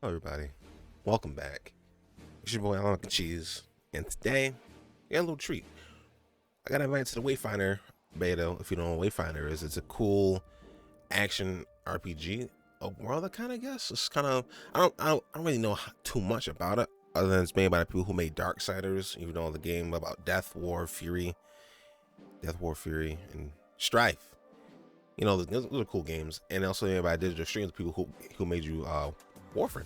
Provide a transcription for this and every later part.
Hello everybody, welcome back. It's your boy Lmacncheese, and today we got a little treat. I got invited to the Wayfinder beta. If you don't know what Wayfinder is, it's a cool action RPG open world. I kind of guess it's kind of I don't really know too much about it, other than it's made by the people who made Darksiders. Even though the game about Death, War, Fury, and Strife. You know, those are cool games, and also made by digital streams, people who made you Warframe.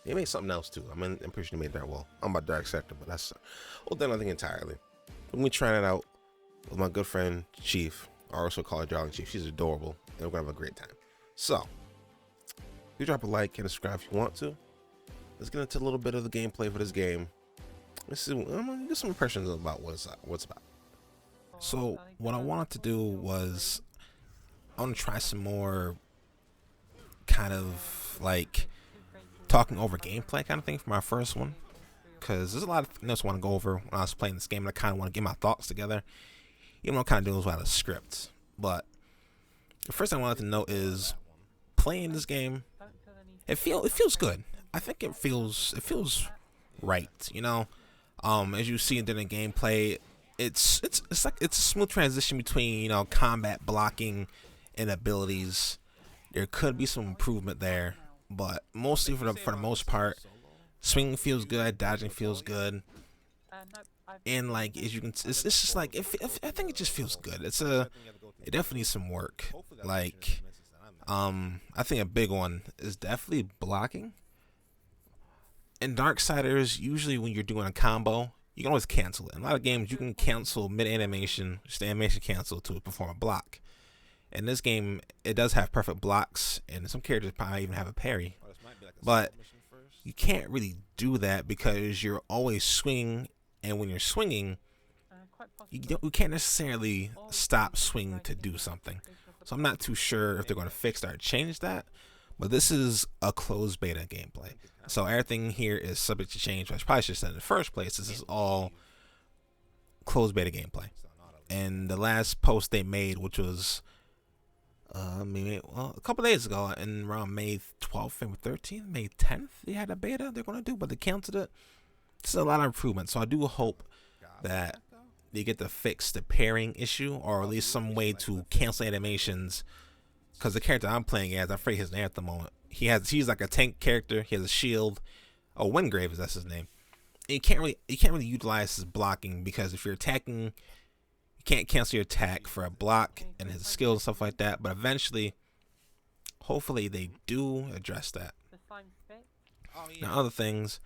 They made something else too. I'm pretty sure they made that. Well, I'm about Dark Sector, but that's done nothing entirely. When we trying it out with my good friend Chief, I also call her Darling Chief. She's adorable, and we're gonna have a great time. So, you drop a like and subscribe if you want to. Let's get into a little bit of the gameplay for this game. Let's see. I'm gonna get some impressions about what it's about. So, what I wanted to do was I want to try some more kind of like talking over gameplay kind of thing for my first one, because there's a lot of things I want to go over when I was playing this game, and I kind of want to get my thoughts together. Even though I'm kind of doing this without a script, but the first thing I wanted to know is playing this game. It feels good. I think it feels right. You know, as you see in the gameplay, it's like it's a smooth transition between combat, blocking, and abilities. There could be some improvement there, but mostly for the most part, swinging feels good, dodging feels good, and like as you can, it's just like I think it just feels good. It definitely needs some work. Like, I think a big one is definitely blocking. In Darksiders, usually when you're doing a combo, you can always cancel it. In a lot of games, you can cancel mid animation, just the animation cancel to perform a block. In this game, it does have perfect blocks, and some characters probably even have a parry. But you can't really do that because you're always swinging, and when you're swinging, you can't necessarily stop swinging to do something. So I'm not too sure if they're going to fix that or change that. But this is a closed beta gameplay, so everything here is subject to change. I probably should have said in the first place, this is all closed beta gameplay. And the last post they made, which was a couple days ago, and around May 12th and 13th, May 10th, they had a beta they're going to do, but they canceled it. This is a lot of improvement, so I do hope that they get to fix the pairing issue, or at least some way to cancel animations. Because the character I'm playing as, I'm afraid his name at the moment. He's like a tank character. He has a shield. Oh, Wingrave that's his name. And you can't really utilize his blocking, because if you're attacking, can't cancel your attack for a block and his skills and stuff like that. But eventually, hopefully they do address that. Now other things,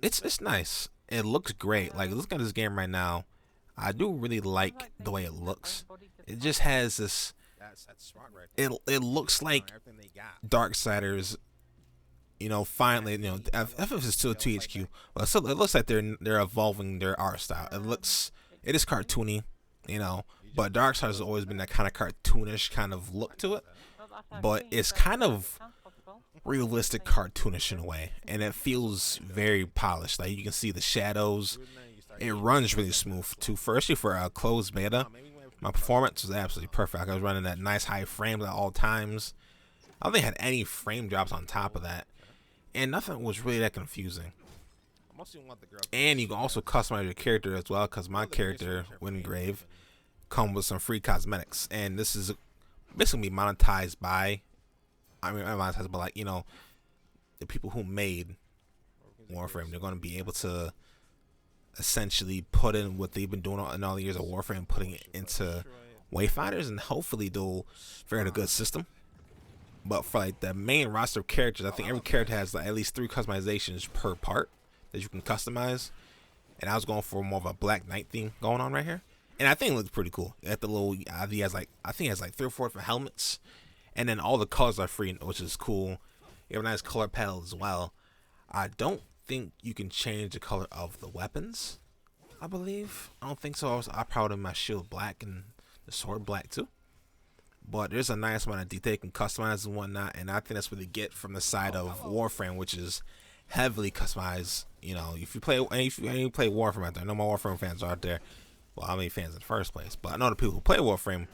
it's nice. It looks great. Like, look at this game right now. I do really like the way it looks. It just has this. It looks like Darksiders. Finally, if it's still 2HQ, but still, it looks like they're evolving their art style. It is cartoony, but Darksiders has always been that kind of cartoonish kind of look to it. But it's kind of realistic cartoonish in a way, and it feels very polished. Like, you can see the shadows. It runs really smooth too. Firstly, for a closed beta, my performance was absolutely perfect. I was running that nice high frames at all times. I don't think I had any frame drops on top of that, and nothing was really that confusing. And you can also customize your character as well, because my character, Wingrave, comes with some free cosmetics. And this is basically monetized by, like, the people who made Warframe. They're going to be able to essentially put in what they've been doing in all the years of Warframe, putting it into Wayfinders, and hopefully they'll figure out a good system. But for like the main roster of characters, I think every character has like at least 3 customizations per part that you can customize, and I was going for more of a Black Knight theme going on right here, and I think it looks pretty cool. At the little, he has like 3 or 4 different helmets, and then all the colors are free, which is cool. You have a nice color palette as well. I don't think you can change the color of the weapons. I believe I don't think so. I probably my shield black and the sword black too. But there's a nice amount of detail you can customize and whatnot, and I think that's what they get from the side of Warframe, which is heavily customized. If you play Warframe out there, I know my Warframe fans are out there. Well, how many fans in the first place? But I know the people who play Warframe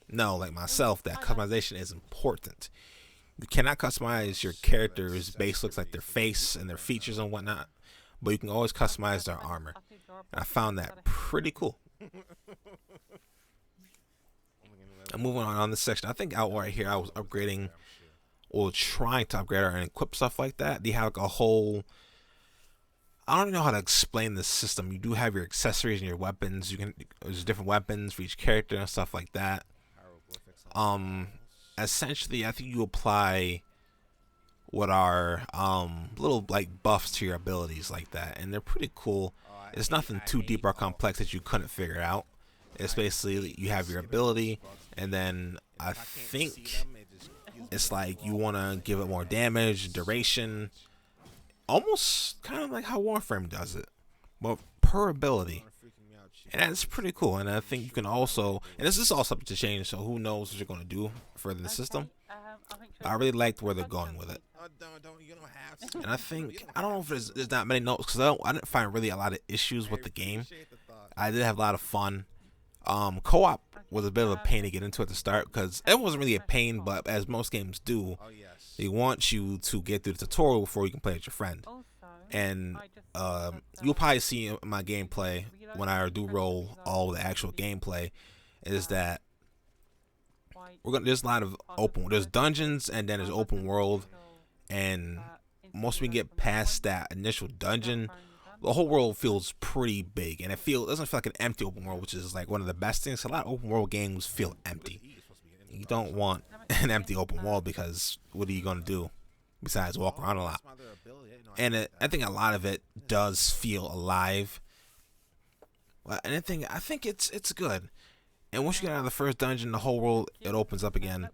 know, like myself, that customization is important. You cannot customize your character's base looks like their face and their features and whatnot, but you can always customize their armor. And I found that pretty cool. I'm moving on this section. I think out right here I was upgrading or trying to upgrade and equip stuff like that. They have like a whole, I don't even know how to explain this system. You do have your accessories and your weapons. There's different weapons for each character and stuff like that. Essentially, I think you apply what are little like buffs to your abilities like that, and they're pretty cool. It's nothing too deep or complex that you couldn't figure out. It's basically you have your ability, and then I think it's like you want to give it more damage, duration, almost kind of like how Warframe does it, but per ability. And that's pretty cool. And I think you can also, and this is all subject to change, so who knows what you're going to do for the system. I really liked where they're going with it. And I think, I don't know if there's that many notes, because I didn't find really a lot of issues with the game. I did have a lot of fun. Co-op was a bit of a pain to get into at the start, because it wasn't really a pain, but as most games do, they want you to get through the tutorial before you can play with your friend. And you'll probably see in my gameplay when I do roll all the actual gameplay is that there's a lot of there's dungeons, and then there's open world, and once we get past that initial dungeon, the whole world feels pretty big, and it doesn't feel like an empty open world, which is like one of the best things. A lot of open world games feel empty. You don't want an empty open world, because what are you going to do besides walk around a lot? And I think a lot of it does feel alive. And I think it's good. And once you get out of the first dungeon, the whole world, it opens up again.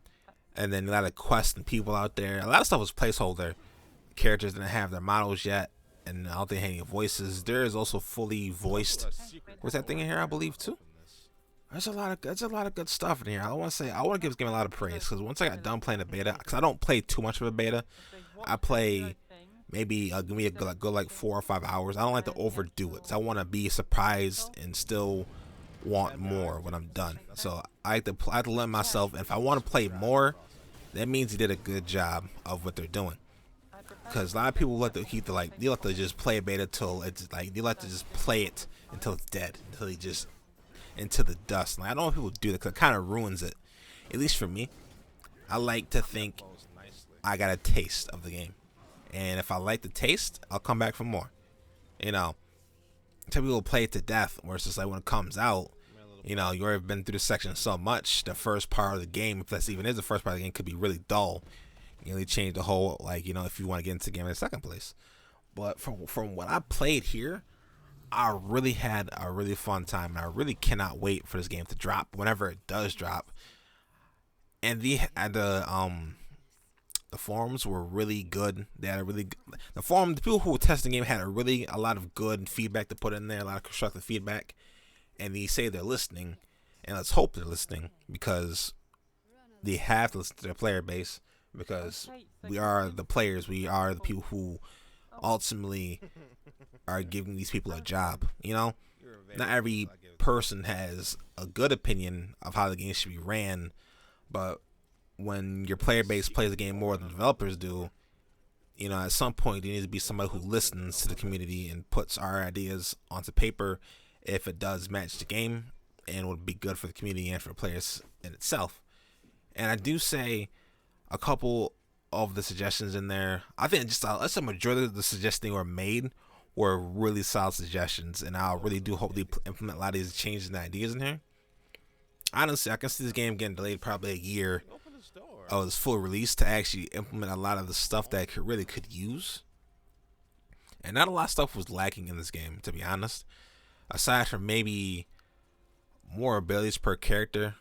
And then a lot of quests and people out there. A lot of stuff was placeholder. Characters didn't have their models yet, and I don't think any voices. There is also fully voiced. Where's that thing in here? I believe too. There's a lot of good stuff in here. I want to give this game a lot of praise, because once I got done playing the beta, because I don't play too much of a beta, I play maybe give me a good like 4 or 5 hours. I don't like to overdo it, because I want to be surprised and still want more when I'm done. So I have to let myself, and if I want to play more, that means you did a good job of what they're doing. Because a lot of people they like to just play a beta till it's like, they like to just play it until it's dead, until they just into the dust. Like, I don't know if people do that, because it kind of ruins it. At least for me, I like to think I got a taste of the game, and if I like the taste, I'll come back for more. You know, some people play it to death, where it's just like when it comes out, you know, you already been through the section so much. The first part of the game, if that's even is the first part of the game, could be really dull. You know, they change the whole, like, you know, if you want to get into the game in the second place. But from what I played here, I really had a really fun time, and I really cannot wait for this game to drop whenever it does drop. And the forums were really good. They had the people who were testing the game had a lot of good feedback to put in there, a lot of constructive feedback, and they say they're listening, and let's hope they're listening, because they have to listen to their player base, because we are the players, we are the people who ultimately are giving these people a job. You know, not every person has a good opinion of how the game should be ran, but when your player base plays the game more than developers do, you know, at some point there needs to be somebody who listens to the community and puts our ideas onto paper if it does match the game and would be good for the community and for the players in itself. And I do say a couple of the suggestions in there, I think just a majority of the suggestions were made were really solid suggestions, and I really do hope they implement a lot of these changes and ideas in here. Honestly, I can see this game getting delayed probably a year of its full release to actually implement a lot of the stuff that it could use. And not a lot of stuff was lacking in this game, to be honest, aside from maybe more abilities per character.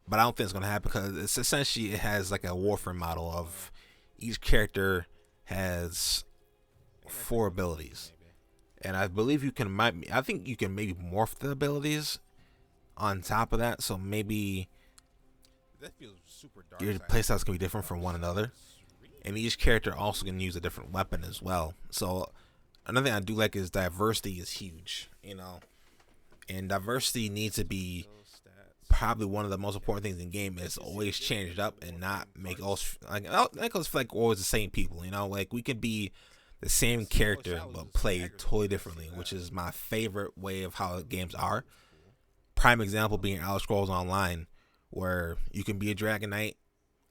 But I don't think it's going to happen, because it's essentially, it has like a Warframe model of each character has 4 abilities. And I believe I think you can maybe morph the abilities on top of that. So maybe your playstyle's going to be different from one another. And each character also can use a different weapon as well. So another thing I do like is diversity is huge, you know. And diversity needs to be probably one of the most important things in the game is always change it up and not make us feel like we're always the same people. You know, like we could be the same character but play totally differently, which is my favorite way of how games are. Prime example being Elder Scrolls Online, where you can be a Dragon Knight,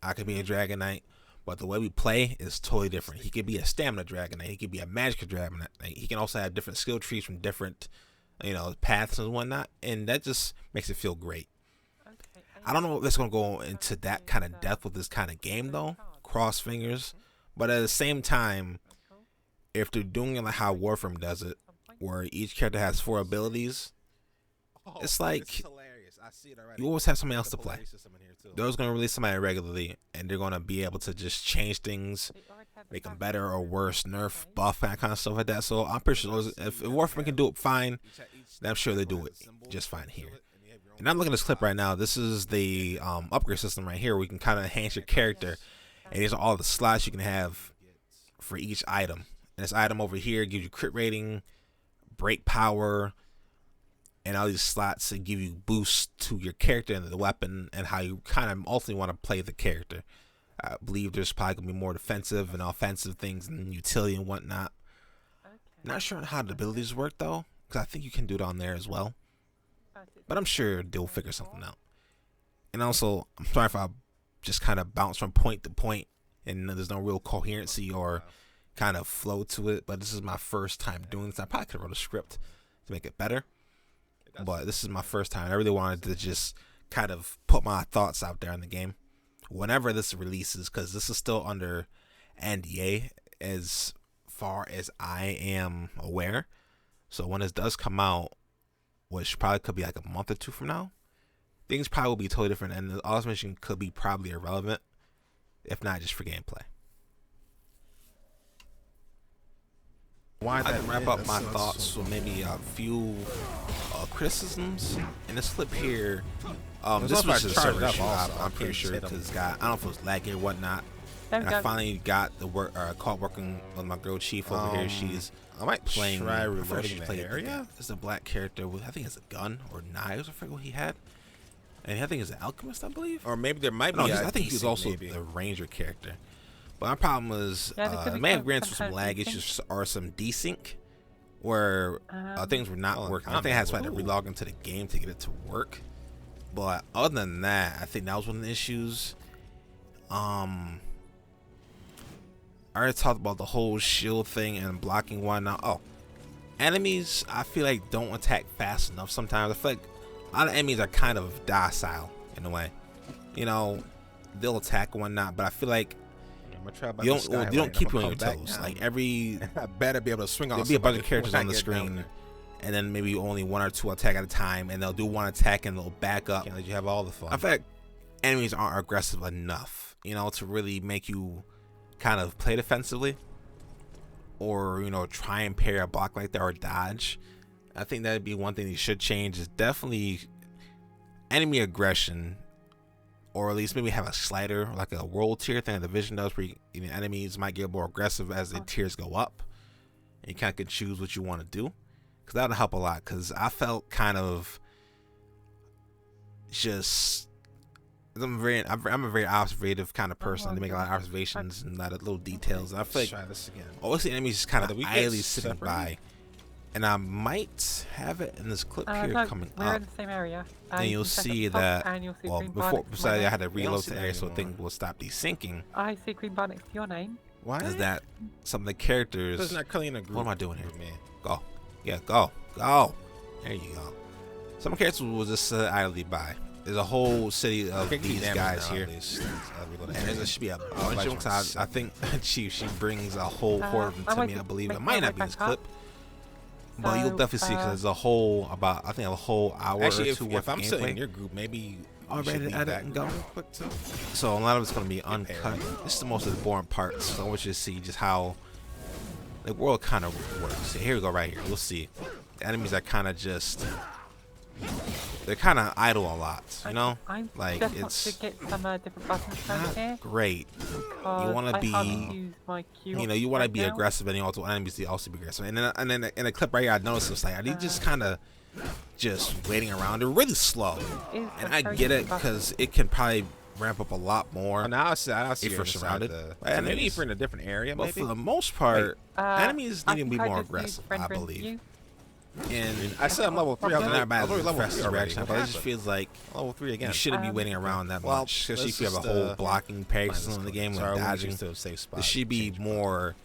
I could be a Dragon Knight, but the way we play is totally different. He could be a Stamina Dragon Knight, he could be a Magic Dragon Knight, he can also have different skill trees from different, you know, paths and whatnot, and that just makes it feel great. I don't know if it's going to go into that kind of depth with this kind of game though, cross fingers, but at the same time, if they're doing it like how Warframe does it, where each character has 4 abilities, it's like you always have somebody else to play. They're always going to release somebody regularly, and they're going to be able to just change things, make them better or worse, nerf, buff, that kind of stuff like that. So I'm pretty sure if Warframe can do it fine, then I'm sure they do it just fine here. And I'm looking at this clip right now. This is the upgrade system right here, where you can kind of enhance your character, and these are all the slots you can have for each item. And this item over here gives you crit rating, break power, and all these slots that give you boosts to your character and the weapon and how you kind of ultimately want to play the character. I believe there's probably going to be more defensive and offensive things and utility and whatnot. Not sure on how the abilities work though, because I think you can do it on there as well. But I'm sure they'll figure something out. And also, I'm sorry if I just kind of bounce from point to point and there's no real coherency or kind of flow to it, but this is my first time doing this. I probably could have wrote a script to make it better, but this is my first time. I really wanted to just kind of put my thoughts out there in the game whenever this releases, because this is still under NDA as far as I am aware. So when this does come out, which probably could be like a month or 2 from now, things probably will be totally different, and the automation could be probably irrelevant, if not just for gameplay. I can wrap up my thoughts with maybe a few criticisms in this clip here. This was just a server issue, I'm pretty sure, because I don't know if it was laggy or whatnot. And I finally got the caught working with my girl Chief over here. She's playing. Try reloading the area. It's a black character with, I think it's a gun or knives. I forget what he had. And I think it's an alchemist, I believe. Or maybe there might be. I think he's also the ranger character. But my problem was, I may have ran through some lag issues or some desync where things were not working. I think I had to relog into the game to get it to work. But other than that, I think that was one of the issues. I already talked about the whole shield thing and blocking whatnot. Oh, enemies, I feel like don't attack fast enough sometimes. I feel like a lot of enemies are kind of docile in a way. You know, they'll attack and whatnot, but I feel like you don't keep you on your toes. Like I better be able to swing on. There'll be a bunch of characters on the screen, and then maybe only 1 or 2 attack at a time, and they'll do 1 attack and they'll back up. Can't let you have all the fun. I feel like enemies aren't aggressive enough, you know, to really make you kind of play defensively, or you know, try and parry a block like that or dodge. I think that'd be one thing you should change. Is definitely enemy aggression. Or at least maybe have a slider, like a world tier thing the Division does, where enemies might get more aggressive as the tiers go up. And you kind of can choose what you want to do, because that'll help a lot. Because I felt kind of just, I'm a very observative kind of person. To make a lot of observations and a lot of little details. And I feel like obviously enemies just kind of idly sitting by. And I might have it in this clip here coming we're up. in the same area. And you'll see that, well, besides I had to reload the area so things will stop desyncing. I see green bar next to your name. Why is that some of the characters... What am I doing here? Go. Yeah, go. Go. There you go. Some characters will just sit idly by. There's a whole city of these guys here. And there should be a bunch of them. I think she brings a whole horde of them to me, I believe. It might not be in this clip. But you'll definitely see, because there's a whole, I think a whole hour or 2 worth of gameplay. If I'm sitting in your group, maybe you should leave that and go real quick too. So a lot of it's going to be uncut. This is the most of the boring parts. So I want you to see just how the world kind of works. So here we go right here. We'll see. The enemies are kind of just, they're kind of idle a lot, you know? Like, it's to get some different buttons not here, great. You want to be, you know, you want to be aggressive, and you also enemies to also be aggressive. And then in a clip right here, I noticed it's like, are they just kind of just waiting around. They're really slow, Is and a I very get it different button. because it can probably ramp up a lot more. Oh, now I see if you're you're inside surrounded the, by so maybe enemies. if we're in a different area, But maybe. for the most part, enemies I need to be think I more just used aggressive, I rendering believe. view. And I said I'm level 3. I they're was not bad already as level fast 3 as already. reaction, What but it just happened? feels like Level 3 again. you shouldn't be waiting around that Well, much, especially let's if you have a just, whole blocking parry find system in the this game, code. like Sorry, we'll dodging. choose to a safe spot. There should be Change button. more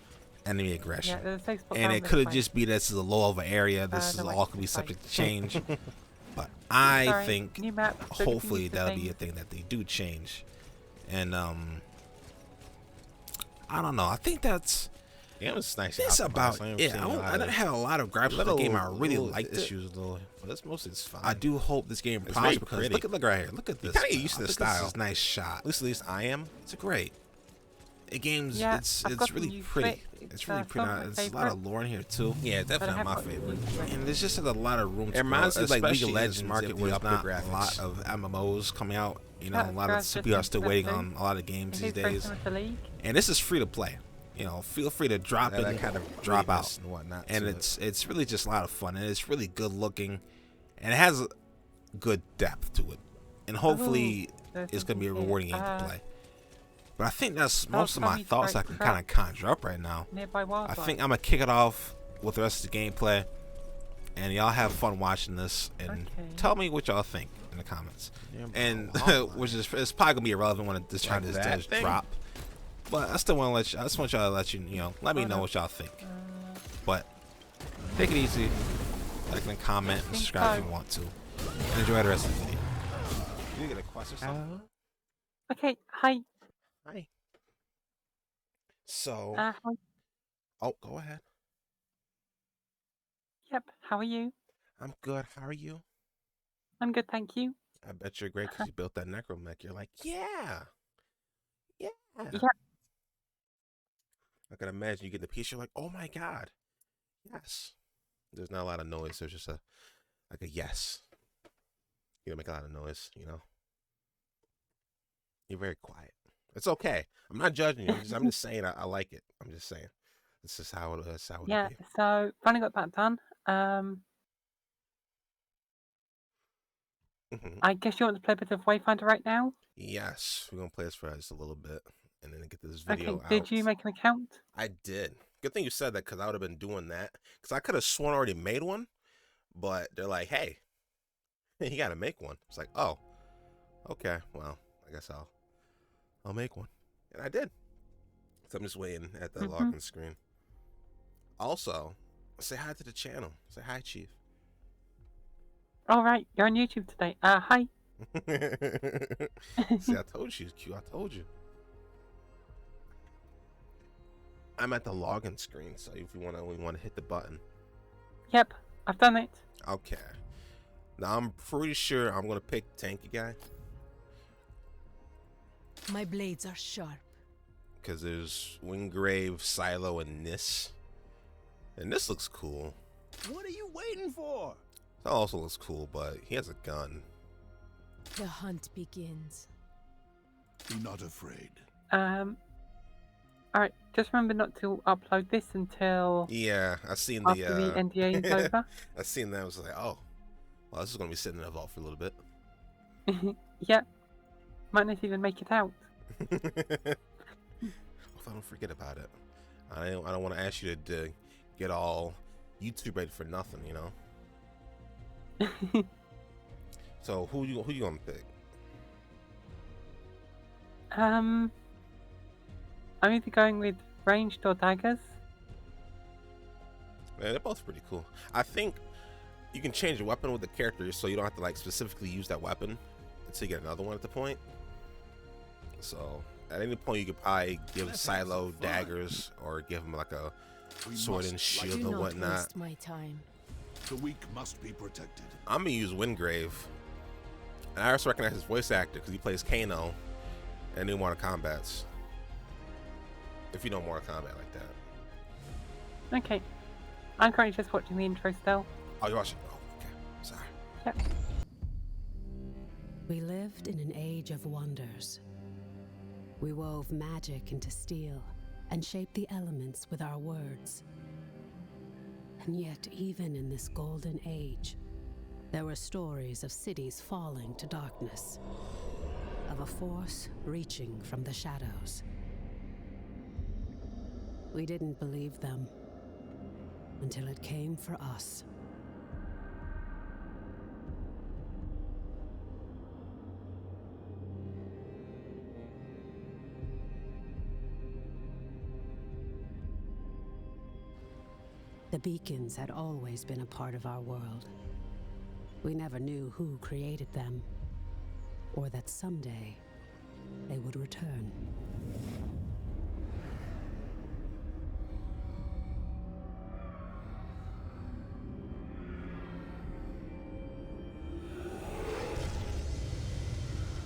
enemy aggression. Yeah, there's a safe spot And down it this could have way. just be this is a low level area. This is the all right could be side. subject to change. But I Sorry, think new map, so we can hopefully use the that'll be thing. a thing that they do change. And I don't know. I think that's It's nice. it's about I it. I don't have a lot of gripes with the game. I really liked it. issues, little, but that's mostly it's fine. I do hope this game It's prospers very because pretty. look right here. Look at this. gotta get used to I the think this style. is a nice shot. At least I am. It's great. The game's Yeah, it's I've got the really new pretty. trick. It's really It's pretty. not my There's a lot of favorite. lore in here too. Yeah, But I definitely have not my got the favorite. new trick. And there's just a lot of room to It reminds grow, me of, like, League of especially in Legends this market if where we there's up the not graphics. a lot of MMOs coming out. You know, Yeah, a lot of just people are still waiting interesting. on a lot of games It these is very days. similar to League. And this is free to play. You know, feel free to drop That it, kind of drop out. weirdness and whatnot. And to it. it's really just a lot of fun, and it's really good looking, and it has good depth to it, and hopefully There's it's gonna be a something rewarding here. game to play. But I think that's most of my funny thoughts I strike can trap. kind of conjure up right now. Nearby I wildlife. think I'm gonna kick it off with the rest of the gameplay, and y'all have fun watching this, and Okay. tell me what y'all think in the comments. Yeah, And wildlife. which is it's probably gonna be irrelevant when this trying Like to that just thing? drop. But I still want to let you. I just want y'all to let you know. Let me Hold know on. what y'all think. Uh, But take it easy. Like and comment and think subscribe if so. you want to. And enjoy the rest of the video. You get a quest or something? okay, hi. Hi. So, Hi. oh, go ahead. Yep, how are you? I'm good. How are you? I'm good, thank you. I bet you're great because you built that necromech. You're like, yeah. Yeah. I can imagine you get the piece. You're like, oh my god, yes. There's not a lot of noise. There's just like a yes. You don't make a lot of noise, you know. You're very quiet. It's okay. I'm not judging you. I'm just saying I like it. I'm just saying. This is how it is. How it Yeah, be. so finally got that done. I guess you want to play a bit of Wayfinder right now? Yes, we're gonna play this for just a little bit, and then get this video Okay, out. did you make an account? I did. Good thing you said that because I would have been doing that. Because I could have sworn I already made one, but they're like, "Hey, you got to make one." It's like, "Oh, okay. Well, I guess I'll make one," and I did. So I'm just waiting at the login screen. Also, say hi to the channel. Say hi, Chief. Alright, you're on YouTube today. Hi. See, I told you she was cute. I told you. I'm at the login screen, so if you we want to hit the button. Yep, I've done it. Okay. Now I'm pretty sure I'm gonna pick tanky guy My blades are sharp. because there's Wingrave, Silo, and Nis. And this looks cool. What are you waiting for? That also looks cool, but he has a gun. The hunt begins. Be not afraid. Alright, just remember not to upload this until Yeah, I seen the after the NDA is over. I seen that. I was like, oh, well, this is gonna be sitting in the vault for a little bit. Yeah, might not even make it out. If I don't forget about it, I don't want to ask you to get all YouTube ready for nothing, you know. So who you gonna pick? I'm either going with ranged or daggers. Man, they're both pretty cool. I think you can change your weapon with the character, so you don't have to like specifically use that weapon until you get another one at the point. So at any point, you could probably give Let's have Silo some fun. daggers or give him like a We sword must and light shield Do or not whatnot. waste my time. The weak must be protected. I'm gonna use Wingrave, and I also recognize his voice actor because he plays Kano in new Mortal Kombat's. If you know Mortal Kombat like that. Okay, I'm currently just watching the intro still. Oh, you're watching? Oh, okay. Sorry. Yep. We lived in an age of wonders. We wove magic into steel and shaped the elements with our words. And yet, even in this golden age, There were stories of cities falling to darkness, of a force reaching from the shadows. We didn't believe them until it came for us. The beacons had always been a part of our world. We never knew who created them, or that someday they would return.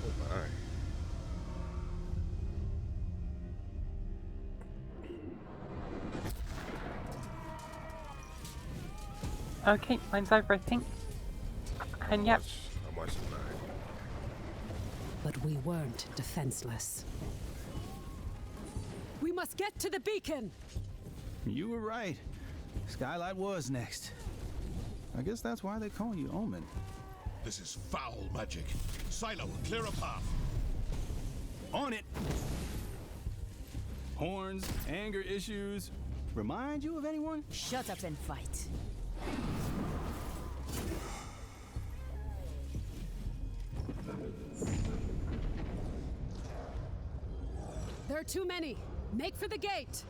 Oh my. Okay, mine's over, I think. And yep, I'm watching mine. But we weren't defenseless. We must get to the beacon! You were right. Skylight was next. I guess that's why they call you Omen. This is foul magic. Silo, clear a path. On it! Horns, anger issues. Remind you of anyone? Shut up and fight. There are too many. Make for the gate.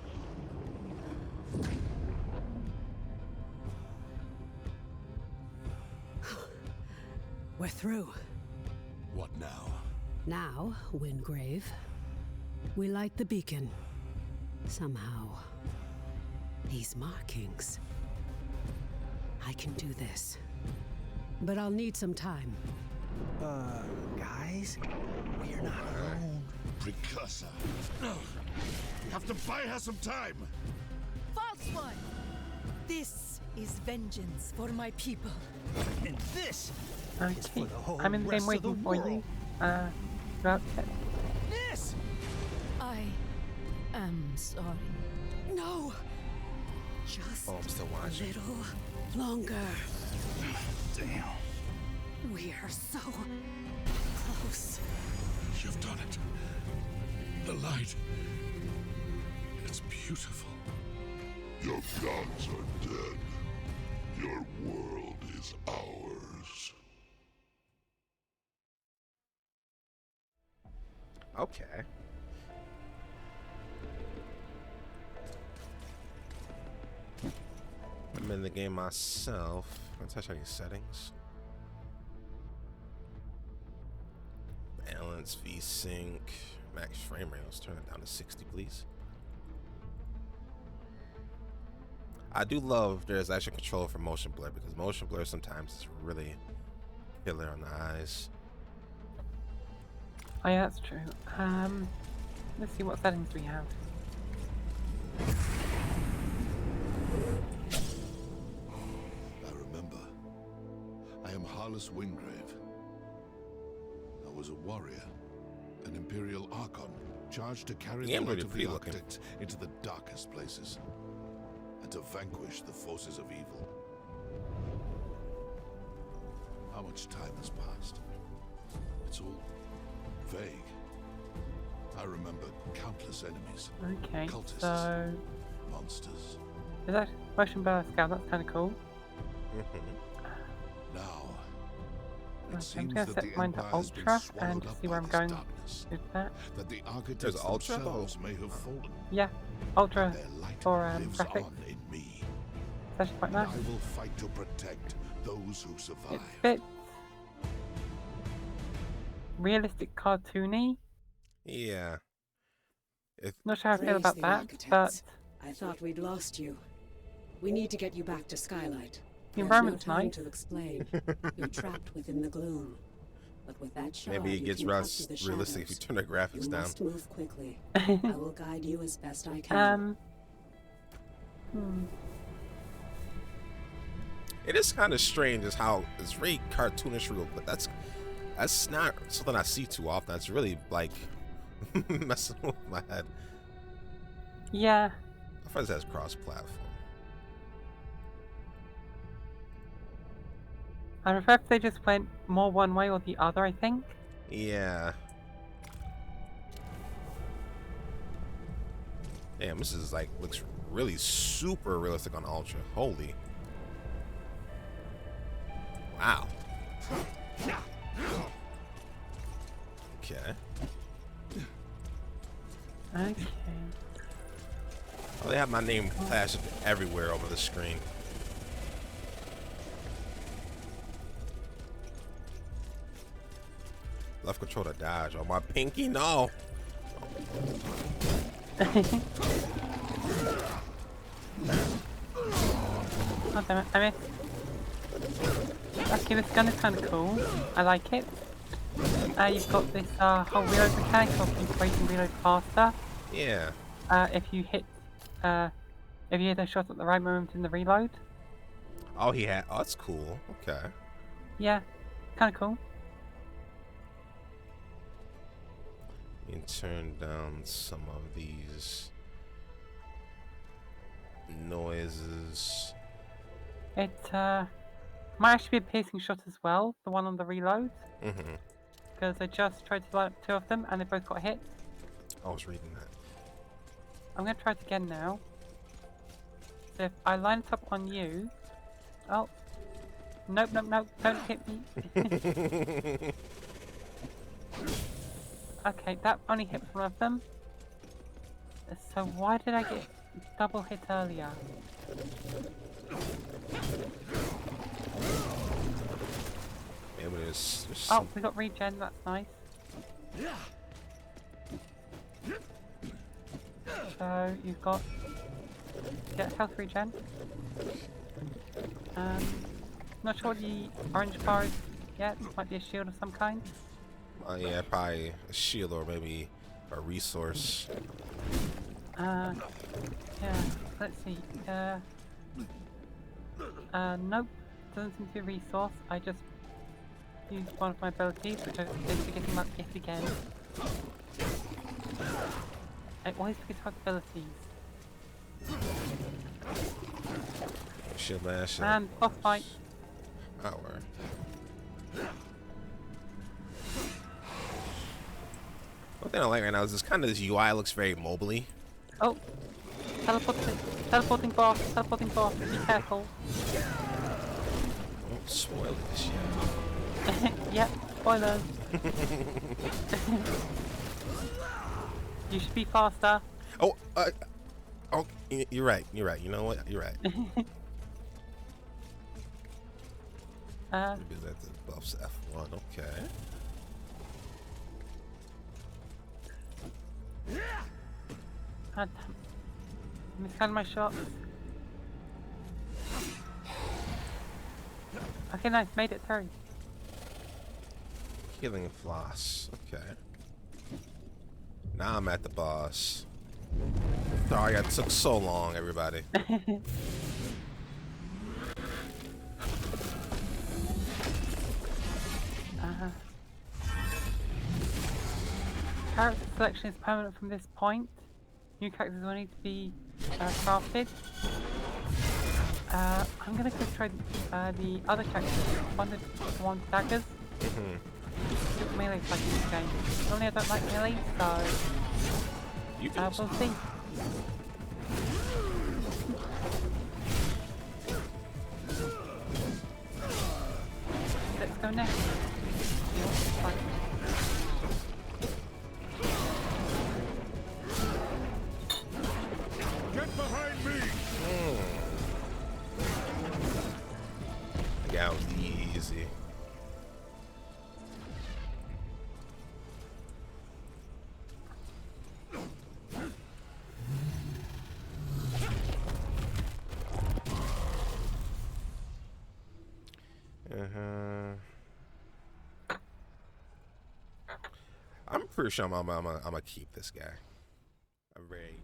We're through. What now? Now, Wingrave, we light the beacon. Somehow. These markings. I can do this. But I'll need some time. Guys, we're not alone. Precursor. No. We have to buy her some time. False one! This is vengeance for my people. And this okay. for the whole I'm in the game rest of the waiting for you. world. Well, This! I am sorry. No! Just Oh, I'm still a watching. little longer. Damn. We are so close. You've done it. The light. It's beautiful. Your gods are dead. Your world is ours. Okay. I'm in the game myself. Let's touch any settings. Balance, V-Sync, max frame rate. Let's turn it down to 60, please. I do love there's actually control for motion blur, because motion blur sometimes is really killer on the eyes. oh yeah, that's true. Let's see what settings we have. I remember. I am Harless Wingrave. I was a warrior, an Imperial Archon, charged to carry Yeah, the light really of the pretty looking. Architect into the darkest places, and to vanquish the forces of evil. How much time has passed? It's all vague. I remember countless enemies, Okay, cultists, so monsters. is that motion blur scale? That's kind of cool. Now, Okay, I'm it seems gonna that set the mine to Empire has been ultra swallowed and up see by where I'm this going darkness, with that. that the architects There's ultra? themselves may have fallen. Yeah, ultra Their light for lives graphics. on in me. It's actually quite And nice. I will fight to protect those who survive. It's a bit realistic, cartoony. Yeah. Not sure how I feel Praise about the that, architects. but I thought we'd lost you. We need to get you back to Skylight. the There's environment's no time nice. to explain. You're trapped within the gloom. But with that shard, Maybe it you gets can cut through the realistic if you shadows. turn the graphics You down. must move quickly. I will guide you as best I can. It is kind of strange as how it's very cartoonish real, but that's not something I see too often. That's really like messing with my head. Yeah, I thought it has cross-platform. I prefer if they just went more one way or the other, I think. Yeah. Damn, this is like looks really super realistic on Ultra. Holy. Wow. Okay. Okay. Oh, they have my name plastered everywhere over the screen. Left control to dodge. Oh, my pinky, no. Oh damn it, I missed. Okay, this gun is kind of cool. I like it. You've got this whole reload mechanic, so you can reload faster. Yeah. If you hit a shot at the right moment in the reload. Oh, he had. Oh, that's cool. Okay. Yeah, kind of cool. You can turn down some of these noises. It might actually be a piercing shot as well, the one on the reload. Mm-hmm. Because I just tried to light up 2 of them and they both got hit. I was reading that. I'm going to try it again now. So if I line it up on you... Oh. Nope, nope, nope. Don't hit me. Okay, that only hit one of them. So why did I get double hit earlier? Maybe there's Oh, we got regen, that's nice. So you've got get health regen. Not sure what the orange bar is yet. Might be a shield of some kind. yeah, probably a shield or maybe a resource. Yeah. Let's see. Nope. Doesn't seem to be a resource. I just used one of my abilities, which I is forgetting about yet again. I always forget about abilities. Shield bash. And boss fight. Hour. One thing I like right now is this this UI looks very mobily. Oh, teleporting boss, be careful. Don't spoil this shit. Yep, spoilers. You should be faster. Oh, oh, you're right. You're right. You know what? You're right. Maybe that's the buffs F1. Okay. God damn. Miscanned my shots. Okay, nice, made it through. Healing floss. Okay. Now I'm at the boss. Sorry, that took so long, everybody. Character selection is permanent from this point. New characters will need to be crafted. I'm gonna go try the other characters. One with the one with daggers. Melee fighting this game. Normally I don't like melee, so we'll see. Let's go next. See what it's like. Get behind me! That was easy. I'm pretty sure I'm gonna keep this guy. I'm ready.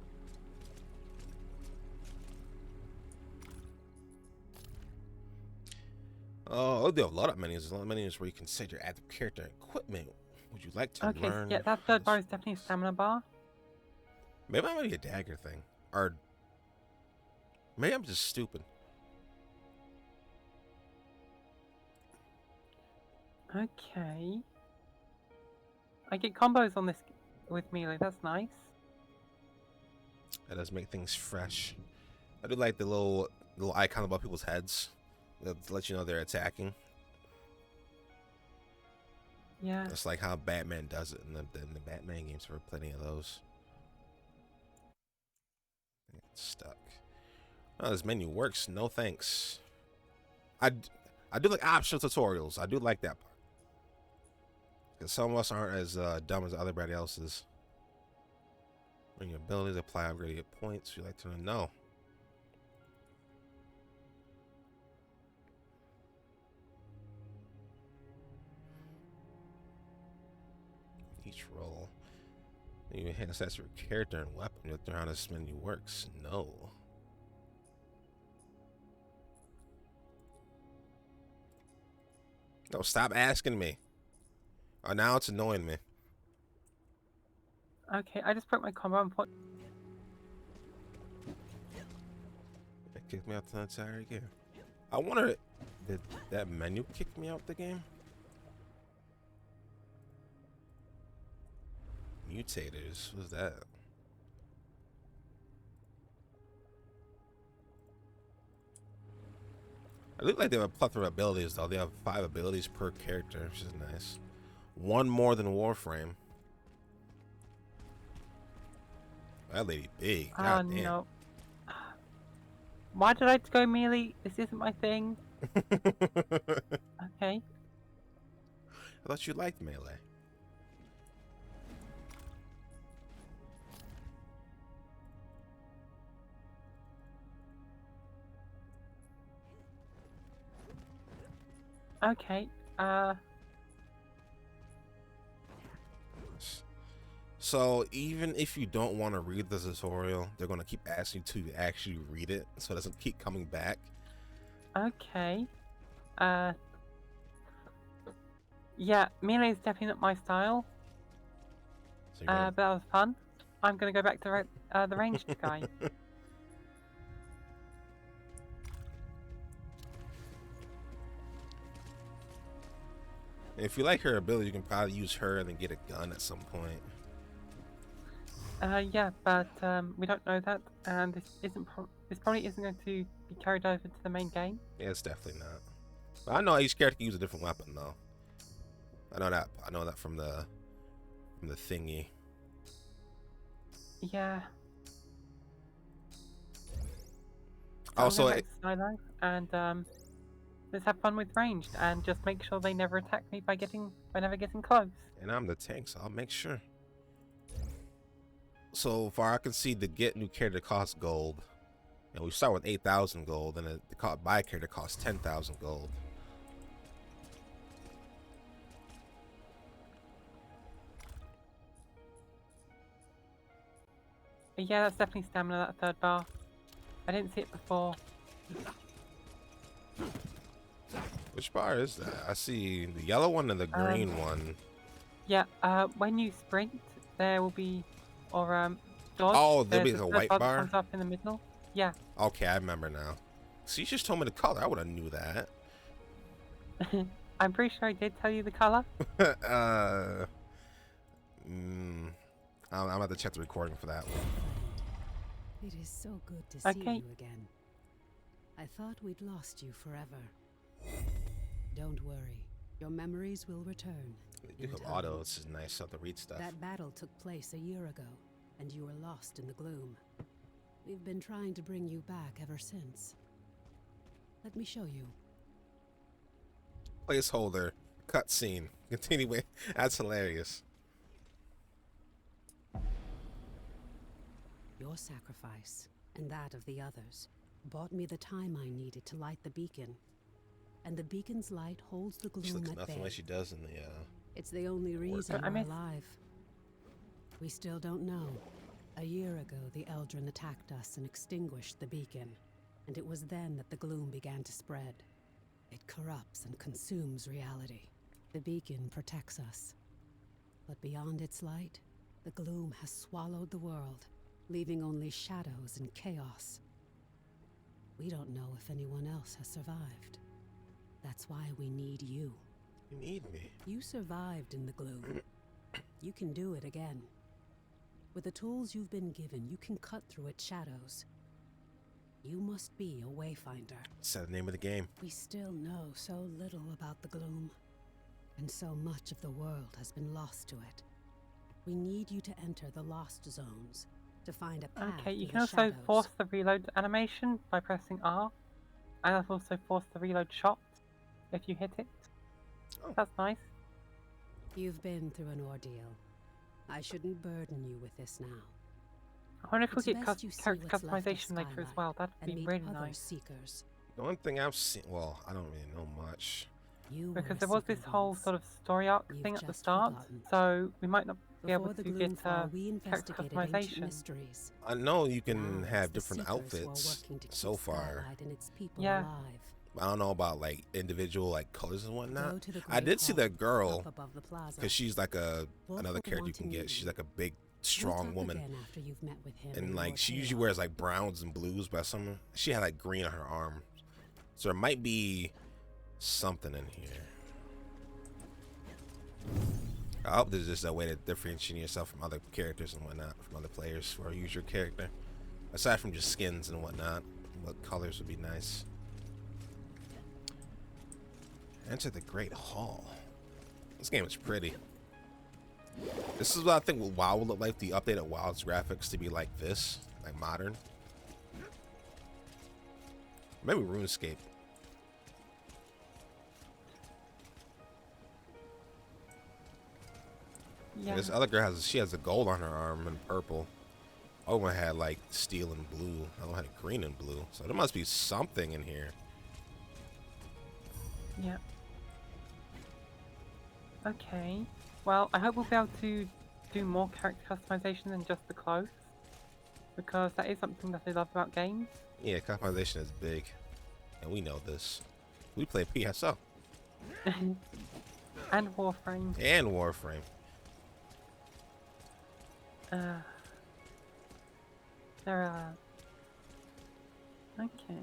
Oh, there are a lot of menus. There's a lot of menus where you can set your active character and equipment. Would you like to Okay, learn? yeah, that third bar is definitely a stamina bar. Maybe I'm gonna be a dagger thing, or maybe I'm just stupid. Okay. I get combos on this with melee. That's nice. That does make things fresh. I do like the little icon above people's heads that let you know they're attacking. Yeah. It's like how Batman does it in the Batman games. There were plenty of those. It's stuck. Oh, this menu works. No thanks. I do like optional tutorials. I do like that part. Because some of us aren't as dumb as everybody else is. Bring your abilities, apply upgraded points. You like to know. Each roll. You can assess your character and weapon. You look around this menu works. No. No, stop asking me. Oh, now it's annoying me. Okay, I just put my combo on point. It kicked me out the entire game. I wonder, did that menu kick me out the game? Mutators, what's that? I look like they have a plethora of abilities though. They have 5 abilities per character, which is nice. 1 more than Warframe. That lady big. Oh God damn. no. Why did I go melee? This isn't my thing. Okay. I thought you liked melee. Okay. So even if you don't want to read the tutorial, they're going to keep asking you to actually read it, so it doesn't keep coming back. Okay. Yeah, melee is definitely not my style. So But that was fun. I'm gonna go back to the ranged guy. if you like her ability, you can probably use her and then get a gun at some point. Yeah, but we don't know that, and this probably isn't going to be carried over to the main game. Yeah, it's definitely not. But I know each character can use a different weapon though. I know that. I know that from the thingy. Yeah. Also, Skyline, and let's have fun with ranged, and just make sure they never attack me by never getting close. and I'm the tank, so I'll make sure. So far, I can see the get new character costs gold, and we start with 8,000 gold, and the buy character costs 10,000 gold. But yeah, that's definitely stamina, that third bar. I didn't see it before. Which bar is that? I see the yellow one and the green one. Yeah, when you sprint, there will be, or dodge. Oh, there'll be there's a third white bar that bar? comes up in the middle. Yeah. Okay, I remember now. So you just told me the color. I would have knew that. I'm pretty sure I did tell you the color. I'm gonna have to check the recording for that one. It is so good to see you again. I thought we'd lost you forever. Don't worry, your memories will return. You have auto. This is nice how to read stuff. That battle took place a year ago, and you were lost in the gloom. We've been trying to bring you back ever since. Let me show you. Placeholder. Cutscene. Continue. That's hilarious. Your sacrifice, and that of the others, bought me the time I needed to light the beacon. And the beacon's light holds the gloom She looks at nothing bay. like she does in the It's the only reason we're alive. We still don't know. A year ago, the Eldrin attacked us and extinguished the beacon. And it was then that the gloom began to spread. It corrupts and consumes reality. The beacon protects us. But beyond its light, the gloom has swallowed the world, leaving only shadows and chaos. We don't know if anyone else has survived. That's why we need you. You need me. You survived in the gloom. You can do it again. With the tools you've been given, you can cut through its shadows. You must be a wayfinder. That's the name of the game. We still know so little about the gloom, and so much of the world has been lost to it. We need you to enter the lost zones to find a path. Okay, you through can the also shadows. force the reload animation by pressing R, and that's also force the reload shot if you hit it. Oh. That's nice. You've been through an ordeal. I shouldn't burden you with this now. I wonder if we It's get best you see character what's left of customization later as Skylight well. That'd and be meet really other nice. seekers. The one thing I've seen, well, I don't really know much. You were Because a there was seeker this whole once. sort of story arc You've thing at the just start, forgotten. so we might not be able Before to the get Gloomfall, we character investigated ancient customization. mysteries. I know you can Now have it's the different seekers who are outfits working to keep so far. Skylight and its people Yeah. alive. I don't know about like individual like colors and Go whatnot. to the I Great did see Hall, that girl up above the plaza. because she's like Wolf another would character you want can to get. meet She's you. like a big, We'll strong talk woman, again after you've met with him and like Lord she usually Taylor. wears like browns and blues, but she had like green on her arm, so there might be something in here. I hope there's just a way to differentiate yourself from other characters and whatnot, from other players or use your character. Aside from just skins and whatnot, what colors would be nice. Enter the Great Hall. This game is pretty. This is what I think WoW will look like. The updated WoW's graphics to be like this, like modern. Maybe RuneScape. Yeah. This other girl she has a gold on her arm and purple. Oh, one had like steel and blue. I don't had green and blue. So there must be something in here. Yeah. Okay. Well, I hope we'll be able to do more character customization than just the clothes, because that is something that I love about games. Yeah, customization is big, and we know this. We play PSO And Warframe. and Warframe. There are. Okay.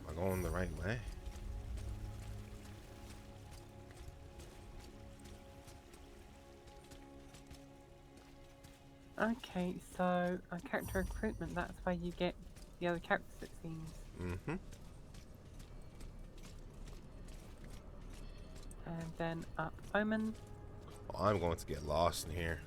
Am I going the right way? Okay, so character recruitment, that's where you get the other characters, it seems. Mm-hmm. And then up Omen. Oh, I'm going to get lost in here.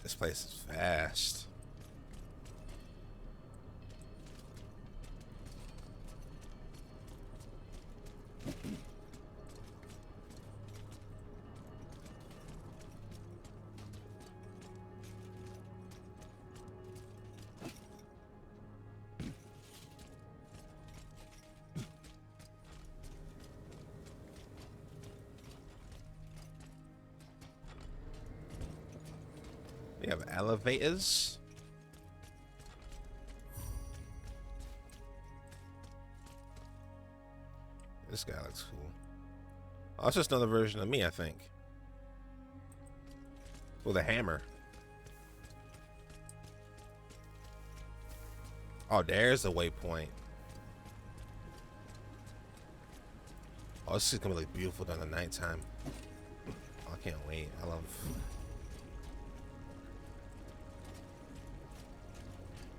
This place is fast. We have elevators. This guy looks cool. Oh, it's just another version of me, I think. With a hammer. Oh, there's a waypoint. Oh, this is gonna look beautiful during the nighttime. Oh, I can't wait. I love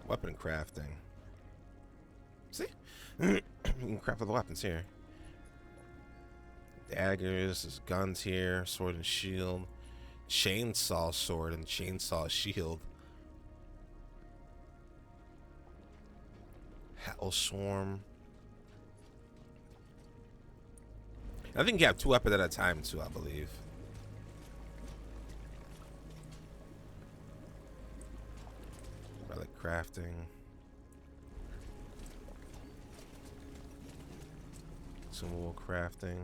weapon crafting. See? You can craft other weapons here. Daggers, there's guns here, sword and shield, chainsaw sword and chainsaw shield. Hell swarm. I think you have 2 weapons at a time too, I believe. Relic crafting. Consumable crafting.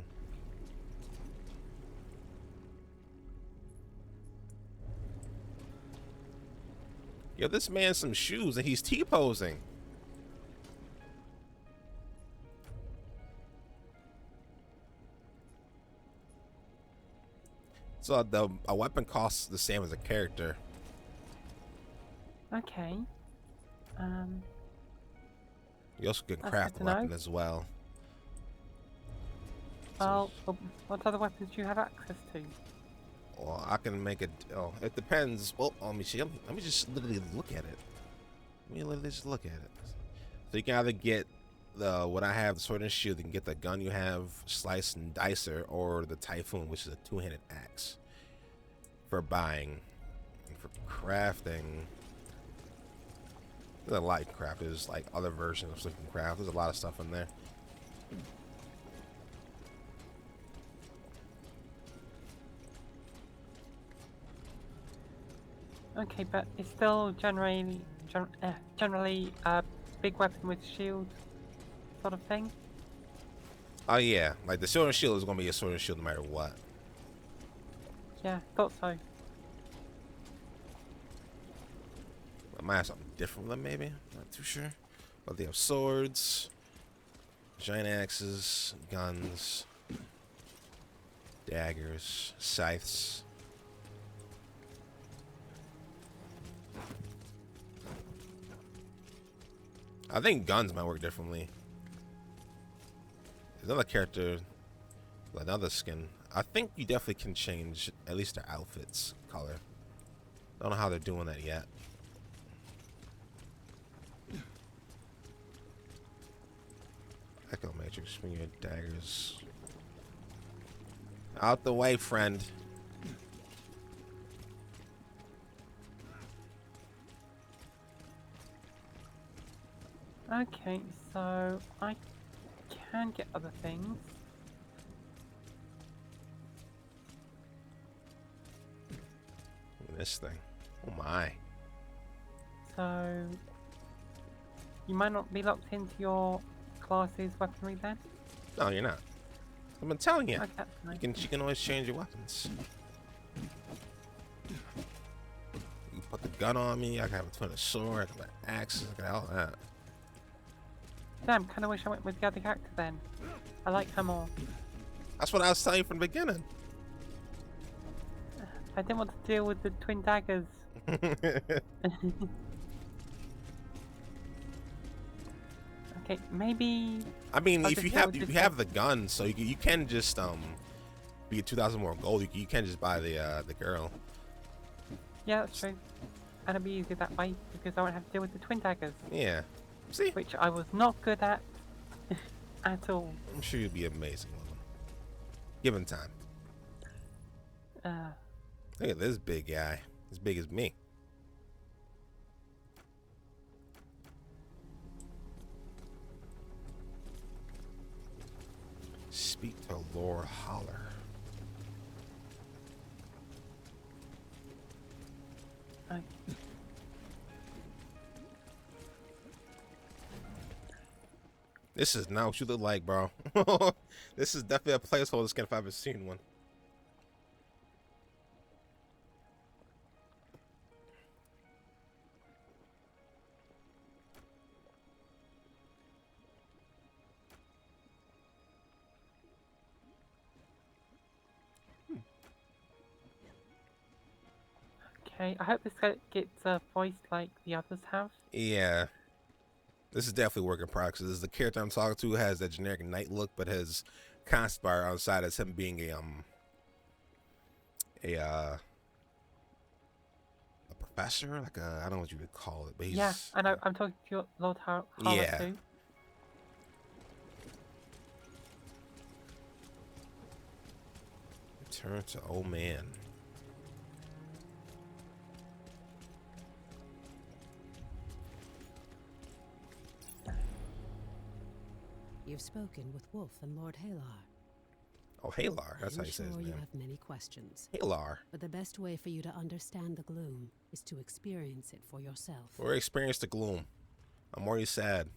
Give this man some shoes and he's T-posing. So a weapon costs the same as a character. Okay. You also can That's craft good a to weapon know. as well. Well, what other weapons do you have access to? Well, I can make it. Oh, it depends. Well, let me see. Let me just literally look at it. Let me literally just look at it. So you can either get the what I have, the sword and shield. You can get the gun you have, slice and dicer, or the typhoon, which is a two-handed axe. For buying, and for crafting, there's a lot you can craft. There's like other versions of stuff you can craft. There's a lot of stuff in there. Okay, but it's still generally a big weapon with shield sort of thing. Oh yeah, like the sword and shield is gonna be a sword and shield no matter what. Yeah, thought so. I might have something different with them, maybe. Not too sure. But they have swords, giant axes, guns, daggers, scythes. I think guns might work differently. There's another character with another skin. I think you definitely can change at least their outfits color. Don't know how they're doing that yet. Echo Matrix, swing your daggers. Out the way, friend. Okay, so I can get other things. This thing. Oh my. So you might not be locked into your class's weaponry then? No, you're not. I've been telling you. Okay, that's nice. You can always change your weapons. You put the gun on me. I can have a twin sword. I can have axes. I can have all that. Damn, kinda wish I went with the other character then. I like her more. That's what I was telling you from the beginning. I didn't want to deal with the twin daggers. Okay, maybe. I mean, I'll if you just have deal with the gun, so you can just you get 2,000 more gold. You can just buy the girl. Yeah, that's true. And it'll be easier that way because I won't have to deal with the twin daggers. Yeah. See? Which I was not good at at all. I'm sure you'll be amazing with them. Given time. Look at this big guy. As big as me. Speak to Lord Holler. Okay. This is not what you look like, bro. This is definitely a placeholder skin if I've ever seen one. Okay, I hope this gets voiced like the others have. Yeah. This is definitely work in progress. This is the character I'm talking to has that generic knight look, but his conspire outside as him being a professor, like I don't know what you would call it, but he's Yeah, I know. I'm talking to Lord Holler Yeah. too. Return to old man. You've spoken with Wolf and Lord Halar. Oh, Halar. That's how I'm you say his sure you name. have many questions. Halar. But the best way for you to understand the gloom is to experience it for yourself. Or experience the gloom. I'm already sad.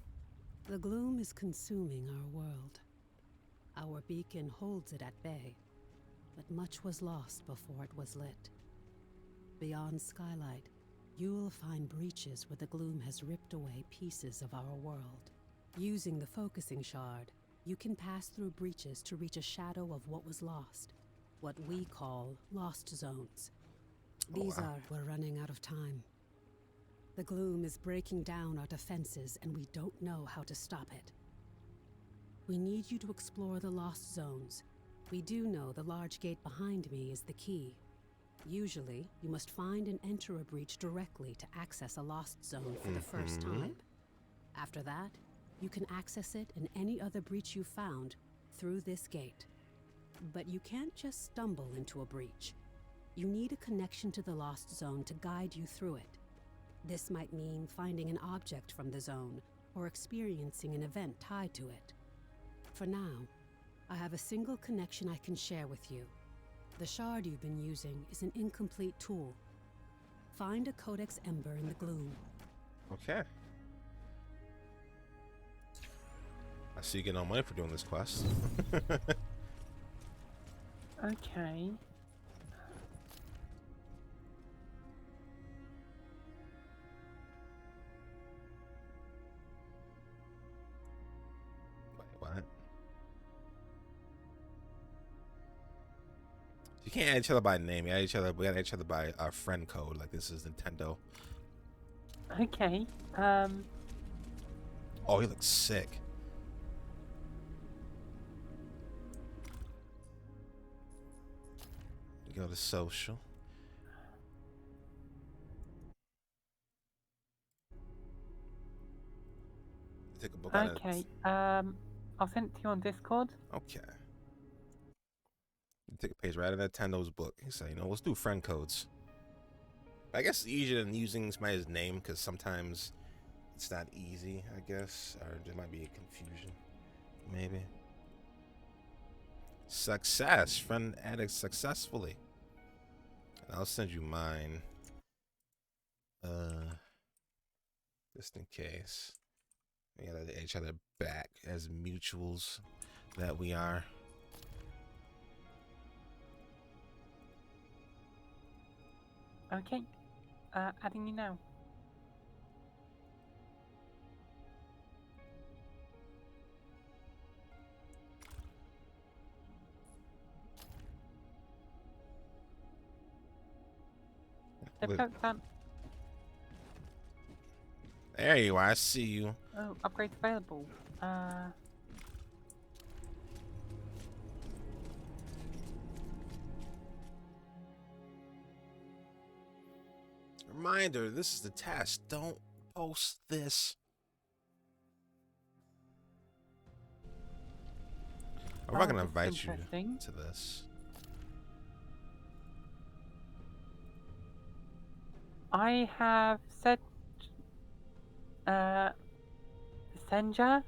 The gloom is consuming our world. Our beacon holds it at bay, but much was lost before it was lit. Beyond Skylight, you will find breaches where the gloom has ripped away pieces of our world. Using the focusing shard, you can pass through breaches to reach a shadow of what was lost. what we call lost zones. These we're running out of time. The gloom is breaking down our defenses, and we don't know how to stop it. We need you to explore the lost zones. We do know the large gate behind me is the key. Usually, you must find and enter a breach directly to access a lost zone for the first time. After that, you can access it and any other breach you found through this gate. But you can't just stumble into a breach. You need a connection to the lost zone to guide you through it. This might mean finding an object from the zone or experiencing an event tied to it. For now, I have a single connection I can share with you. The shard you've been using is an incomplete tool. Find a Codex Ember in the gloom. Okay. I see you getting all money for doing this quest. Okay. Wait, what? You can't add each other by name. You add each other. We add each other by our friend code. Like this is Nintendo. Okay. Oh, he looks sick. Go to social. Take a book out of Okay. I'll send it to you on Discord. Okay. You take a page right out of Nintendo's book. He said, you know, let's do friend codes. I guess it's easier than using somebody's name because sometimes it's not easy, I guess. Or there might be a confusion. Maybe. Success. Friend added successfully. And I'll send you mine. Just in case. We gotta add each other back as mutuals that we are. Okay. Adding you now. There you are. I see you. Oh, upgrades available. Reminder, this is the test. Don't post this. I'm not going to invite you to this. I have said Senja?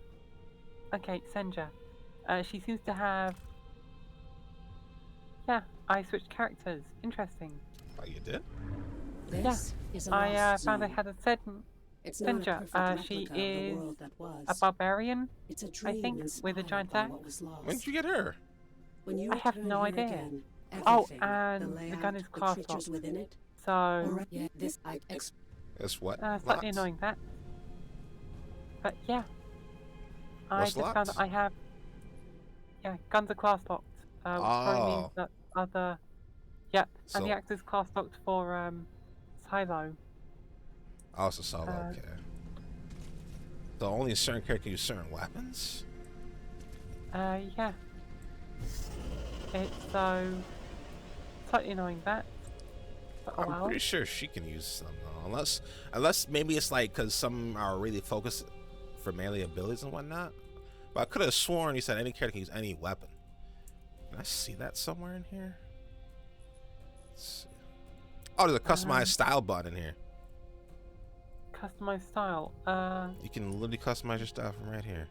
Okay, Senja. She seems to have... Yeah, I switched characters. Interesting. Oh, you did? This is I found I had a Senja. She is a barbarian, I think, with a giant axe. When did you get her? I have no idea. Oh, and the gun is class locked. So... That's what? Slightly annoying, that. But yeah. I just found that I have... Yeah, guns are class locked. Which probably means that other... Yep, so, and the axe is class locked for Silo. Oh, it's a solo, okay. So only a certain character can use certain weapons? Yeah. It's so... Slightly annoying, that. I'm pretty sure she can use some, though. Unless maybe it's like because some are really focused for melee abilities and whatnot. But I could have sworn he said any character can use any weapon. Can I see that somewhere in here? Let's see. Oh, there's a customized style button in here. Customized style? You can literally customize your style from right here.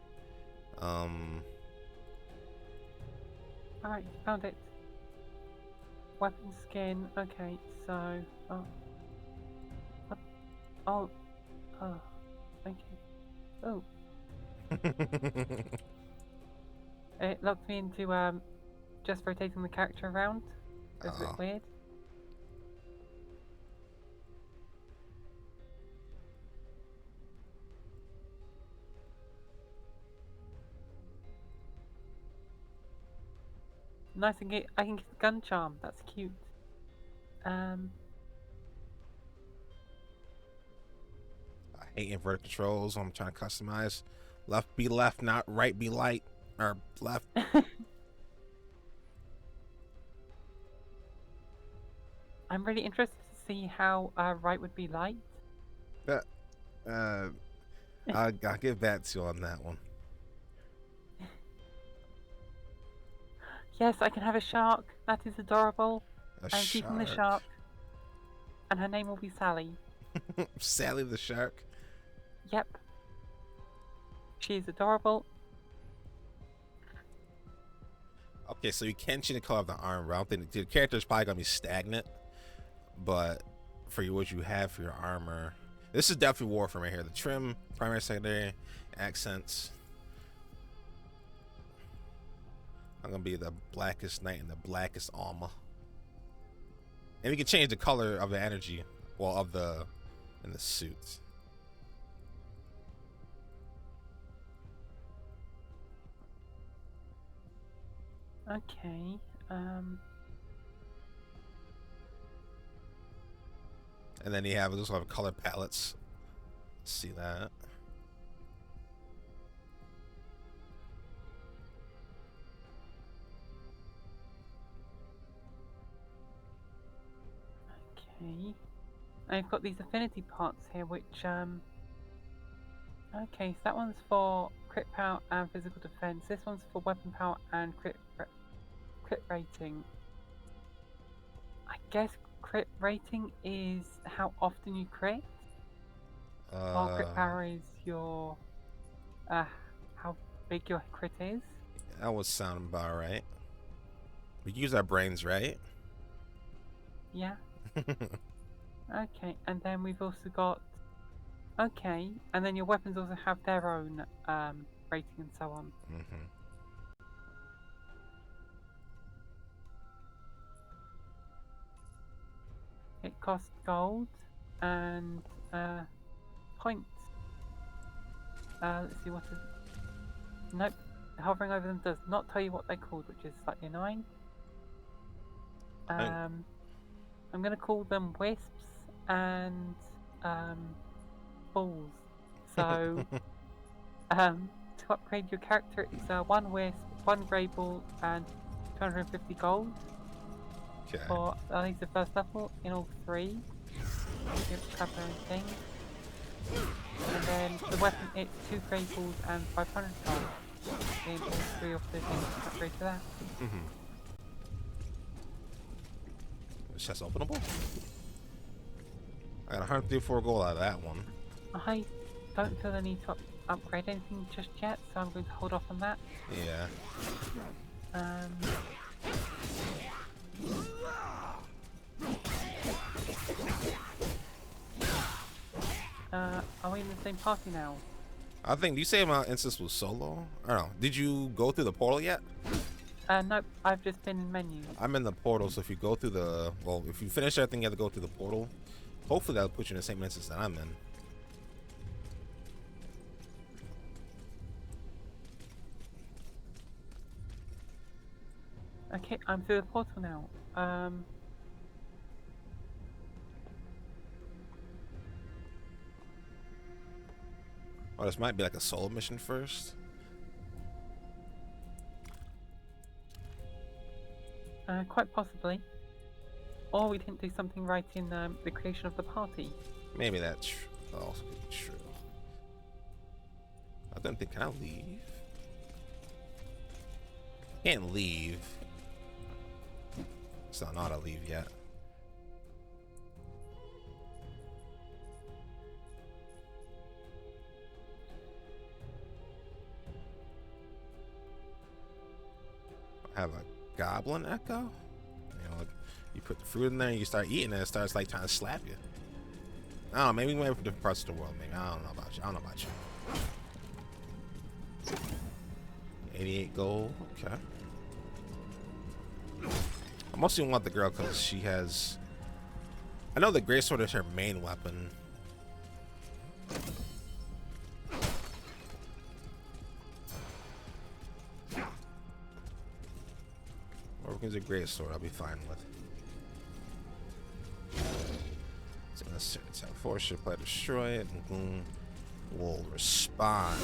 Alright, found it. Weapon skin, okay, so... Oh. What? Oh. Oh. Okay. Oh. It locked me into, just rotating the character around. It's a bit weird. nice and get. I can get the gun charm. That's cute. I hate inverted controls. I'm trying to customize. Left be left, not right be light, or left. I'm really interested to see how right would be light. I'll give that to you on that one. Yes, I can have a shark. That is adorable. I'm keeping the shark. And her name will be Sally. Sally the shark? Yep. She's adorable. Okay, so you can change the color of the armor. I don't think the character's probably gonna be stagnant, but for what you have for your armor, this is definitely Warframe right here. The trim, primary, secondary, accents. I'm gonna be the blackest knight in the blackest armor. And we can change the color of the energy, well, of the in the suit. Okay. And then you have those sort of color palettes. Let's see that. Okay. I've got these affinity parts here, which okay, so that one's for crit power and physical defense. This one's for weapon power and crit rating. I guess crit rating is how often you crit. While crit power is your how big your crit is. That would sound about right. We use our brains, right? Yeah. Okay, and then we've also got okay, and then your weapons also have their own rating and so on. It costs gold and points. Let's see what is. Nope, hovering over them does not tell you what they're called, which is slightly annoying. I'm gonna call them wisps and balls. So to upgrade your character, it's 1 wisp, 1 grey ball, and 250 gold. Okay. For at least the first level in all 3. You have to grab their own thing. And then the weapon, it's 2 grey balls and 500 gold. In all 3 of the things to upgrade to that. Chest openable? I got 134 gold out of that one. I don't feel the need to upgrade anything just yet, so I'm going to hold off on that. Yeah. Are we in the same party now? I think, do you say my instance was solo? I don't know. Did you go through the portal yet? Nope, I've just been in menu. I'm in the portal, so if you go through the, well, if you finish everything, you have to go through the portal. Hopefully that'll put you in the same instance that I'm in. Okay, I'm through the portal now. Oh, this might be like a solo mission first. Quite possibly. Or we didn't do something right in the creation of the party. Maybe that's also true. I don't think, can I leave? Can't leave. It's not auto leave yet. I have a goblin echo. You know, you put the fruit in there and you start eating it, it starts like trying to slap you. I don't know, maybe we went for different parts of the world, maybe. I don't know about you. I don't know about you. 88 gold, okay. I mostly want the girl because she has, I know the greatsword is her main weapon. Where use a great sword. I'll be fine with. It's gonna attack force should play destroy it, and Gloom will respond.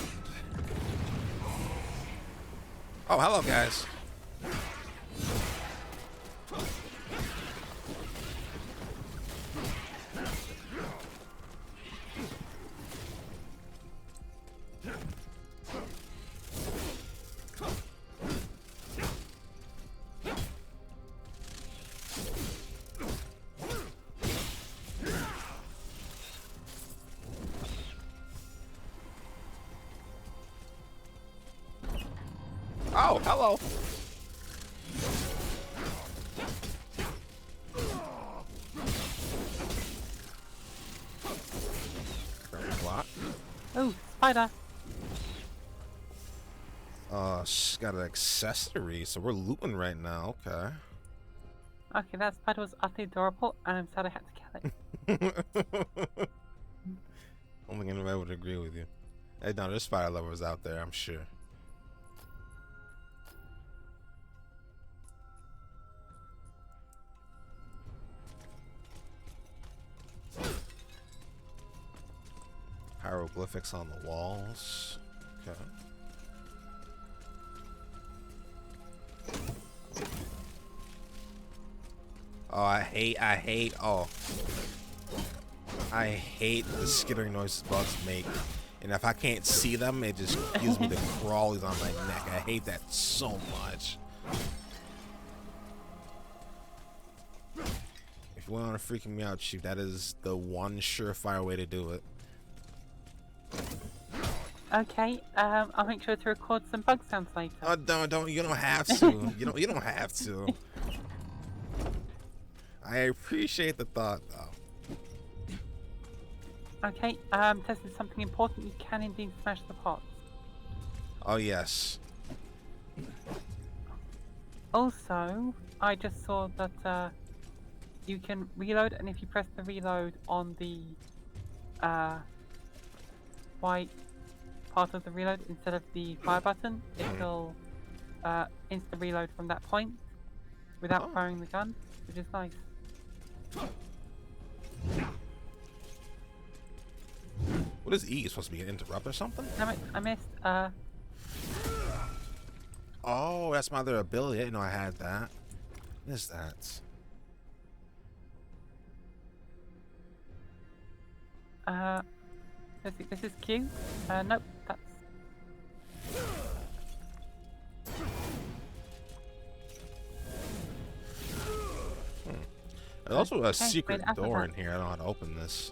Oh, hello guys. Oh, hello. Oh, spider. She's got an accessory, so we're looting right now. Okay. Okay, that spider was utterly adorable, and I'm sad I had to kill it. I don't think anybody would agree with you. Hey, no, there's spider lovers out there, I'm sure. Hieroglyphics on the walls. Okay. Oh, I hate the skittering noises bugs make. And if I can't see them, it just gives me the crawlies on my neck. I hate that so much. If you want to freaking me out, Chief, that is the one surefire way to do it. Okay, I'll make sure to record some bug sounds later. Oh, don't. You don't have to. You don't have to. I appreciate the thought, though. Okay, testing something important. You can indeed smash the pots. Oh yes. Also, I just saw that you can reload, and if you press the reload on the white part of the reload instead of the fire button, it will insta reload from that point without firing the gun, which is nice. What is E? Supposed to be an interrupt or something? I missed. Oh, that's my other ability. I didn't know I had that. What is that? This is Q. Nope, that's. There's also a secret door in here. I don't know how to open this.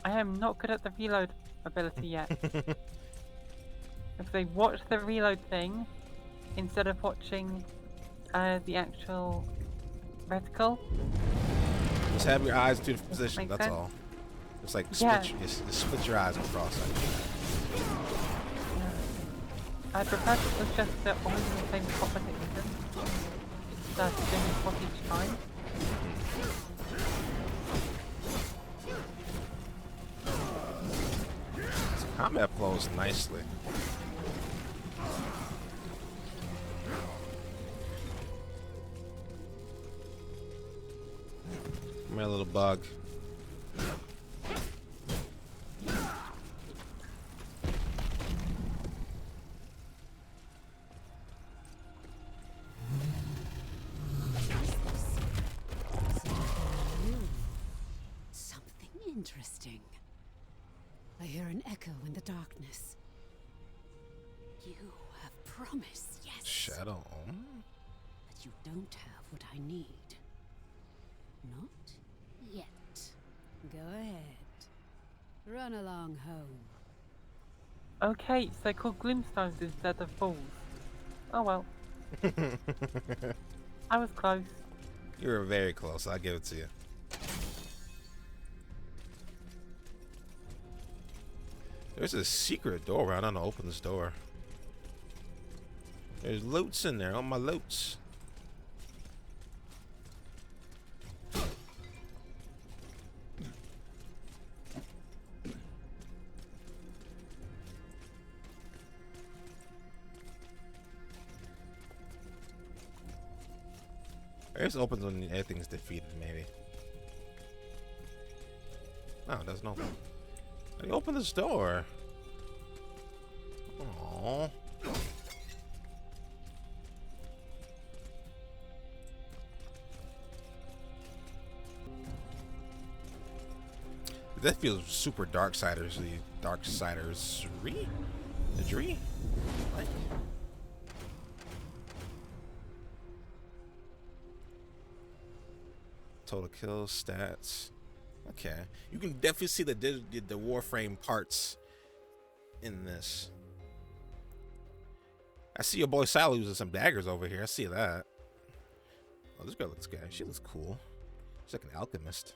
I am not good at the reload ability yet. Because I watched the reload thing instead of watching the actual reticle. Just have your eyes in two different positions, that's all. Just like split your eyes across. I prefer it was just always in the same spot like it isn't. It's doing the spot each time. Combat flows nicely. Come here, little bug. Something interesting. I hear an echo in the darkness. You have promised, yes. Shadow. But you don't have what I need. Not yet. Go ahead. Run along home. Okay, so they're called Gloomstones instead of Fools. Oh well. I was close. You were very close. I'll give it to you. There's a secret door. I don't know. Open this door. There's loots in there. All my loots. It opens when everything's defeated, maybe. No, it doesn't open. How do you open this door? Aww. That feels super Darksiders-y. Darksiders-y? Like. Total kills, stats. Okay. You can definitely see the Warframe parts in this. I see your boy Sally using some daggers over here. I see that. Oh, this girl looks good. She looks cool. She's like an alchemist.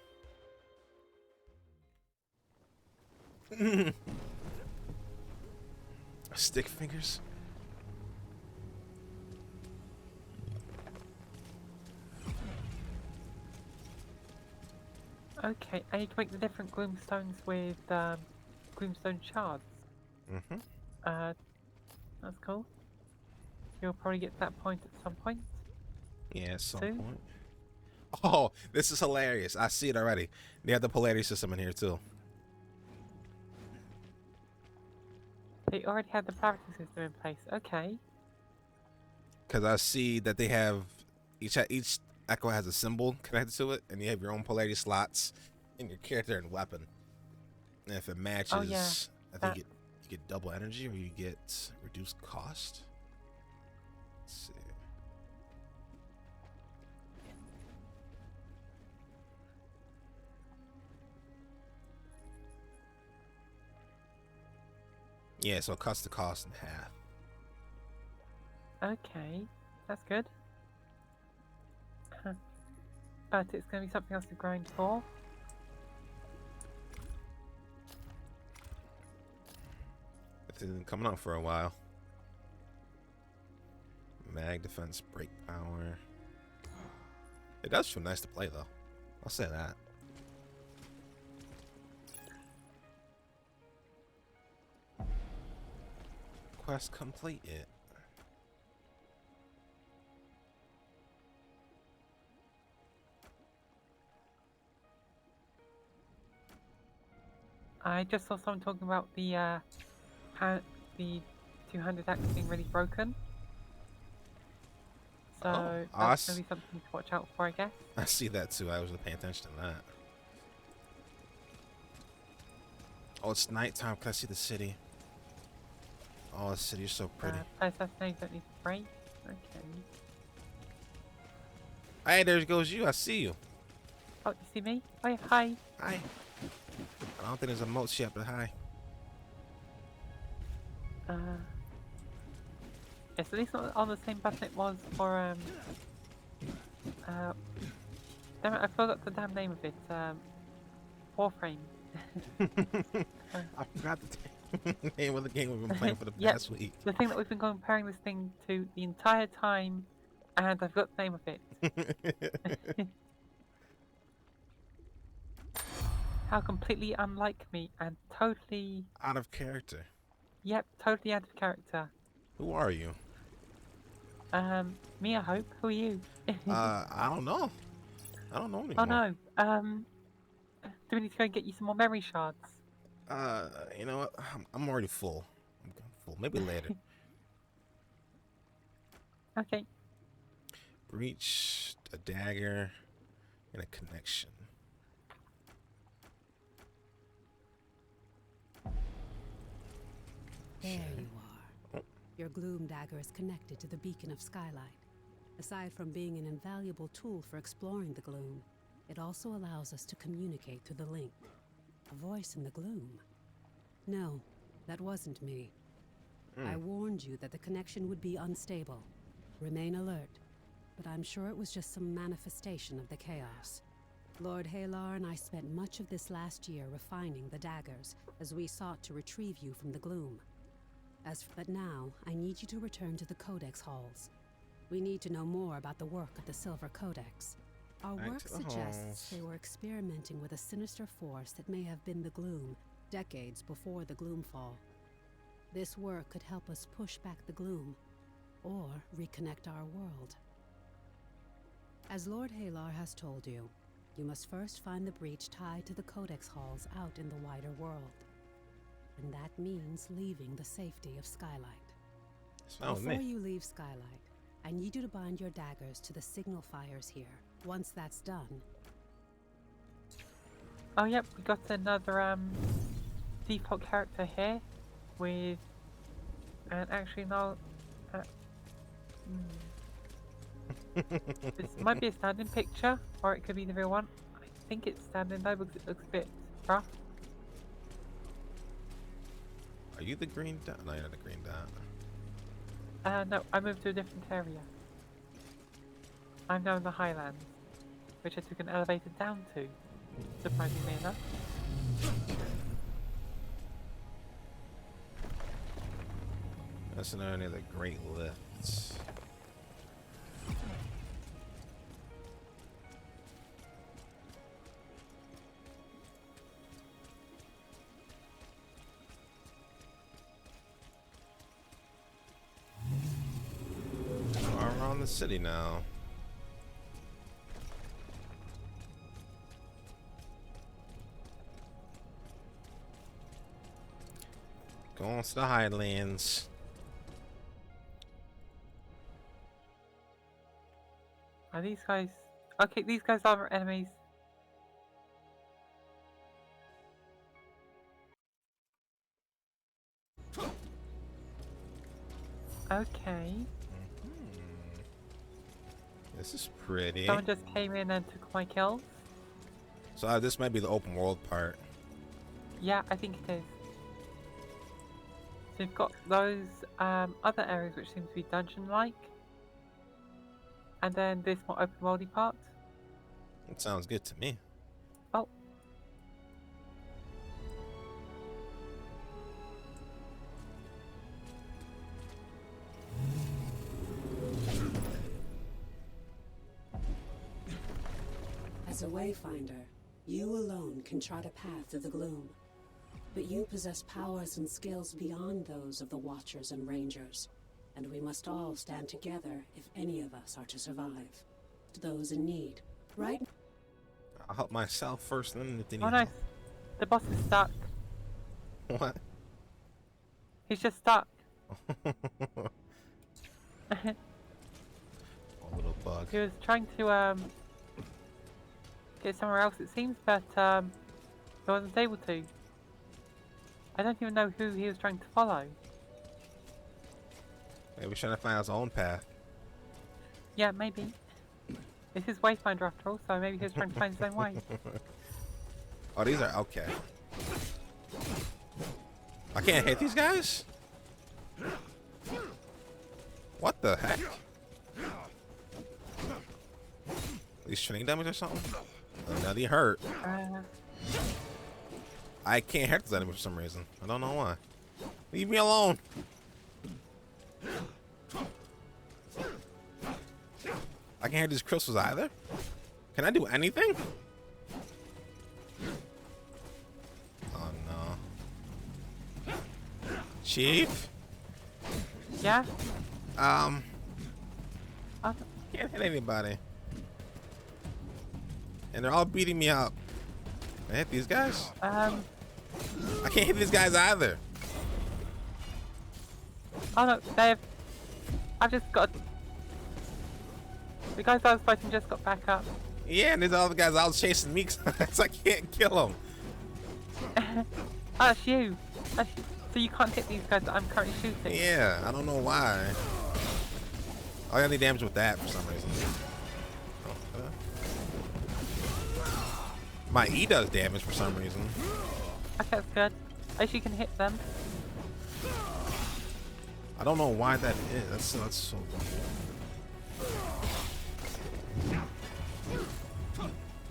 Stick fingers. Okay, I need to make the different gloomstones with gloomstone shards. Mm-hmm. That's cool. You'll probably get to that point at some point. Yeah, at some point. Oh, this is hilarious. I see it already. They have the polarity system in here too. They already have the polarity system in place. Okay. Because I see that they have each echo has a symbol connected to it, and you have your own polarity slots in your character and weapon. And if it matches, oh, yeah. I think you get double energy or you get reduced cost. Let's see. Yeah, so it cuts the cost in half. Okay, that's good. But it's going to be something else to grind for. It's been coming out for a while. Mag defense, break power. It does feel nice to play though. I'll say that. Quest completed. I just saw someone talking about the 200 axe being really broken. So that's going to be something to watch out for, I guess. I see that too. I wasn't paying attention to that. Oh, it's nighttime. Can I see the city? Oh, the city's so pretty. Assassinations don't need to break. Okay. Hey, there goes you. I see you. Oh, you see me? Oh, hi. Hi. I don't think there's a moat yet, but hi. It's at least not on the same button it was for damn it, I forgot the damn name of it. Warframe. I forgot the name of the game we've been playing for the past week. The thing that we've been comparing this thing to the entire time, and I forgot the name of it. How completely unlike me and totally out of character. Yep, totally out of character. Who are you? Me, I hope. Who are you? I don't know. I don't know anymore. Oh no. Do we need to go and get you some more memory shards? You know what? I'm already full. I'm full. Maybe later. Okay. Breach, a dagger, and a connection. There you are. Your gloom dagger is connected to the beacon of Skylight. Aside from being an invaluable tool for exploring the gloom, it also allows us to communicate through the link. A voice in the gloom. No, that wasn't me. I warned you that the connection would be unstable. Remain alert, but I'm sure it was just some manifestation of the chaos. Lord Halar and I spent much of this last year refining the daggers as we sought to retrieve you from the gloom. But now, I need you to return to the Codex halls. We need to know more about the work of the Silver Codex. Our work suggests they were experimenting with a sinister force that may have been the gloom, decades before the Gloomfall. This work could help us push back the gloom, or reconnect our world. As Lord Halar has told you, you must first find the breach tied to the Codex halls out in the wider world. And that means leaving the safety of Skylight. Before you leave Skylight, I need you to bind your daggers to the signal fires here. Once that's done... Oh yep, we got another default character here with... And actually no... This might be a standing picture, or it could be the real one. I think it's standing though because it looks a bit rough. Are you the green dot? No, you're not the green dot. No, I moved to a different area. I'm now in the Highlands, which I took an elevator down to, surprisingly enough. That's not any of the great lifts. Around the city now. Going to the Highlands. Are these guys... Okay, these guys are enemies. Okay. This is pretty. Someone just came in and took my kills. So this might be the open world part. Yeah, I think it is. So you've got those other areas which seem to be dungeon-like. And then this more open worldy part. It sounds good to me. Oh. As a wayfinder, you alone can chart a path through the gloom. But you possess powers and skills beyond those of the Watchers and Rangers. And we must all stand together if any of us are to survive. To those in need, right? I'll help myself first, and then if they need Oh nice. The boss is stuck. What? He's just stuck. A little bug. He was trying to get somewhere else it seems, but he wasn't able to. I don't even know who he was trying to follow. Maybe he's trying to find his own path. Yeah, maybe. This is Wayfinder after all, so maybe he was trying to find his own way. Oh, these are okay. I can't hit these guys? What the heck? These shooting damage or something? Oh, now they hurt. I can't hit these enemies for some reason. I don't know why. Leave me alone. I can't hit these crystals either. Can I do anything? Oh no. Chief? Yeah? Can't hit anybody. And they're all beating me up. Can I hit these guys? I can't hit these guys either. Oh no, I've just got... The guys I was fighting just got back up. Yeah, and there's all the guys out chasing me because I can't kill them. Oh, that's you. So you can't hit these guys that I'm currently shooting. Yeah, I don't know why. I got any damage with that for some reason. My E does damage for some reason. Okay, that's good. At least you can hit them. I don't know why that is. That's so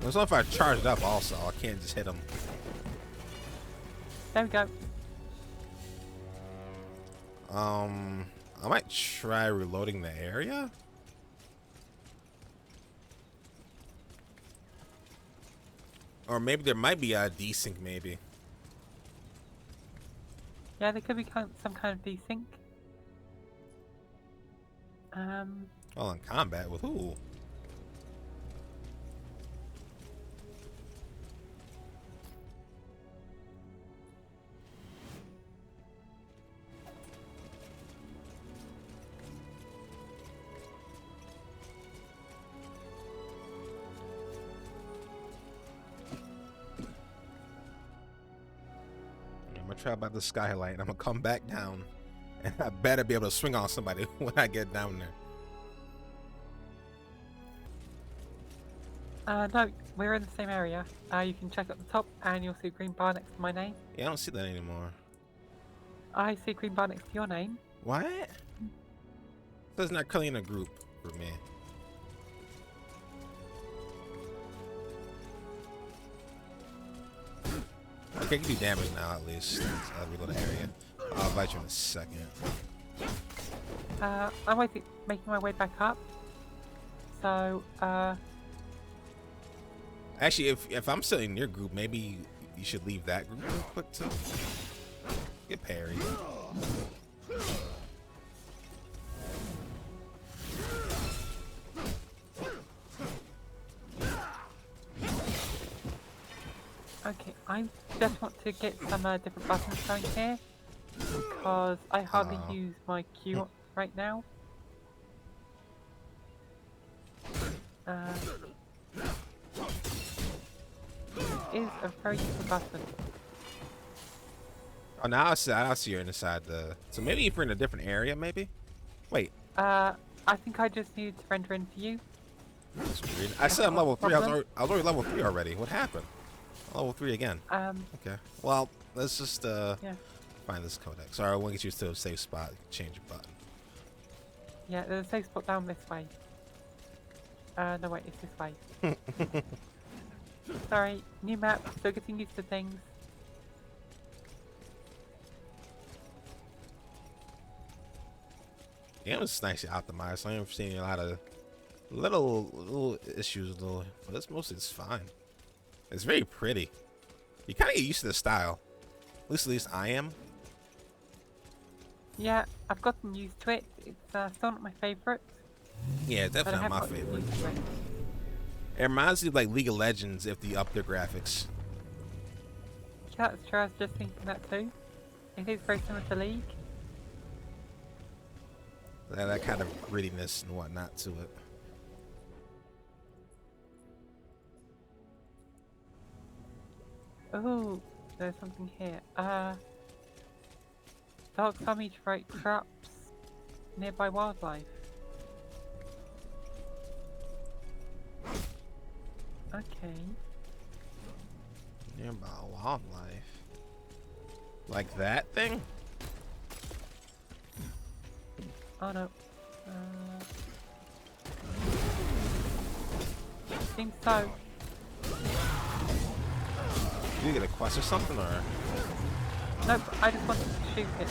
There's no if I charge it up also. I can't just hit them. There we go. I might try reloading the area. Or maybe there might be a desync maybe. Yeah, there could be some kind of desync. Well, in combat with who? I'm gonna try by the skylight. And I'm gonna come back down, and I better be able to swing on somebody when I get down there. No, we're in the same area. You can check at the top, and you'll see a green bar next to my name. Yeah, I don't see that anymore. I see a green bar next to your name. What? That's not currently in a group for me. Okay, you can do damage now at least. Reload the area. I'll invite you in a second. I'm making my way back up. So, Actually, if I'm still in your group, maybe you should leave that group real quick too. Get parried. okay, I just want to get some different buttons going here because I hardly use my Q right now. It is a very useful button. Oh, now I see you're inside the. So maybe if you're in a different area, maybe. Wait. I think I just needed to render into you. That's weird. I said I'm level 3. I was already level 3 already. What happened? Level 3 again. Okay. Well, let's just yeah. find this codex. Sorry, I want to get you to a safe spot. Change your button. Yeah, there's a safe spot down this way. No wait, it's this way. Sorry, new map, still getting used to things. Yeah, it's nicely optimized. I'm seeing a lot of little issues though, but it's mostly fine. It's very pretty. You kind of get used to the style. At least I am. Yeah, I've gotten used to it. It's still not my favorite. Yeah, definitely not my favorite. It reminds me of like League of Legends if they up their graphics. Yeah, that's true. I was just thinking that too. It is very similar to League. That kind of grittiness and whatnot to it. Oh, there's something here. Dark Summy traps nearby wildlife. Okay. Nearby wildlife. Like that thing? Oh no. Seems so. Did you get a quest or something, or? Nope, I just wanted to shoot it.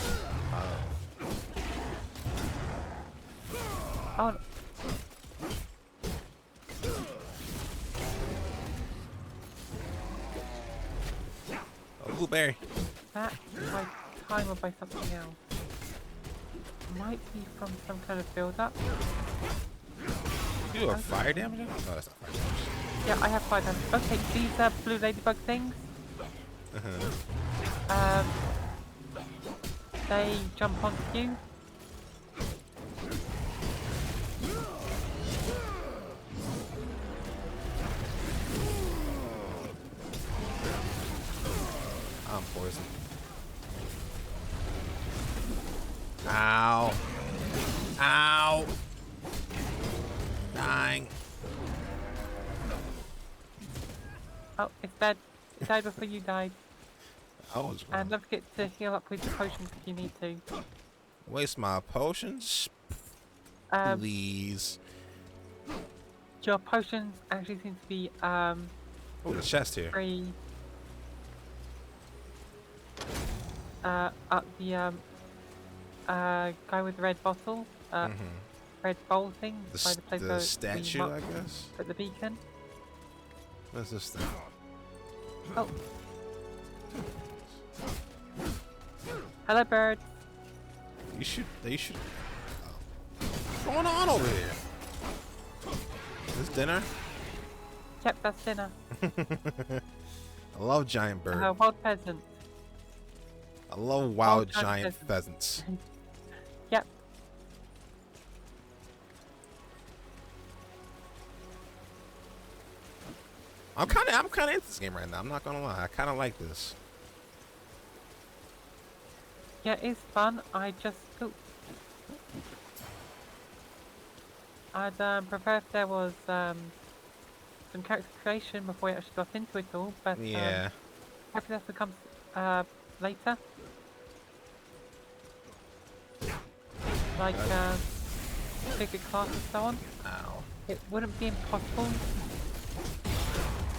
Oh. No. Oh, blueberry. That by time or by something else. Might be from some kind of build-up. You do a fire damage? No, that's not fire damage. Yeah, I have fire damage. Okay, these are blue ladybug things. They jump onto you. I'm poisoned. Ow. Ow. Dying. Oh, it's dead. It died before you died. Oh, and don't forget to heal up with your potions if you need to. Waste my potions? Please. Your potions actually seem to be oh, the chest here. Free. Up the guy with the red bottle. Red bowl thing. The statue, I guess. At the beacon. What's this thing? Oh. Hello, bird. You should. What's going on over here? Is this dinner? Yep, that's dinner. I love giant bird. Wild pheasant. I love wild giant pheasants. Yep. I'm kind of into this game right now. I'm not gonna lie. I kind of like this. Yeah, it's fun. I just... I'd prefer if there was some character creation before you actually got into it all, but yeah. hopefully that becomes later. Like bigger class and so on. Ow. It wouldn't be impossible.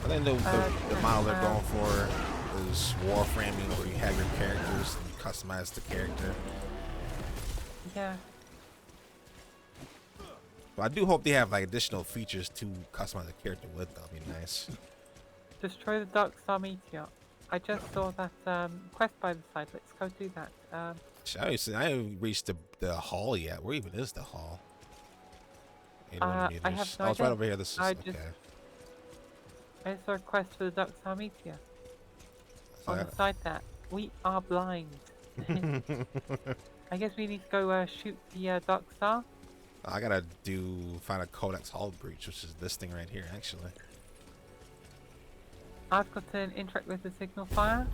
I think the model they're going for is warframing, where you have your characters and you customize the character. Yeah. But I do hope they have like additional features to customize the character with. That'll be nice. Destroy the Dark Star Meteor. I just saw that quest by the side. Let's go do that. I haven't reached the hall yet. Where even is the hall? I have no idea. It's right over here. This is okay. I saw a quest for the Dark Star Meteor. On the side that we are blind. I guess we need to go shoot the Dark Star. I gotta find a Codex Hull breach, which is this thing right here, actually. I've got to interact with the signal fire.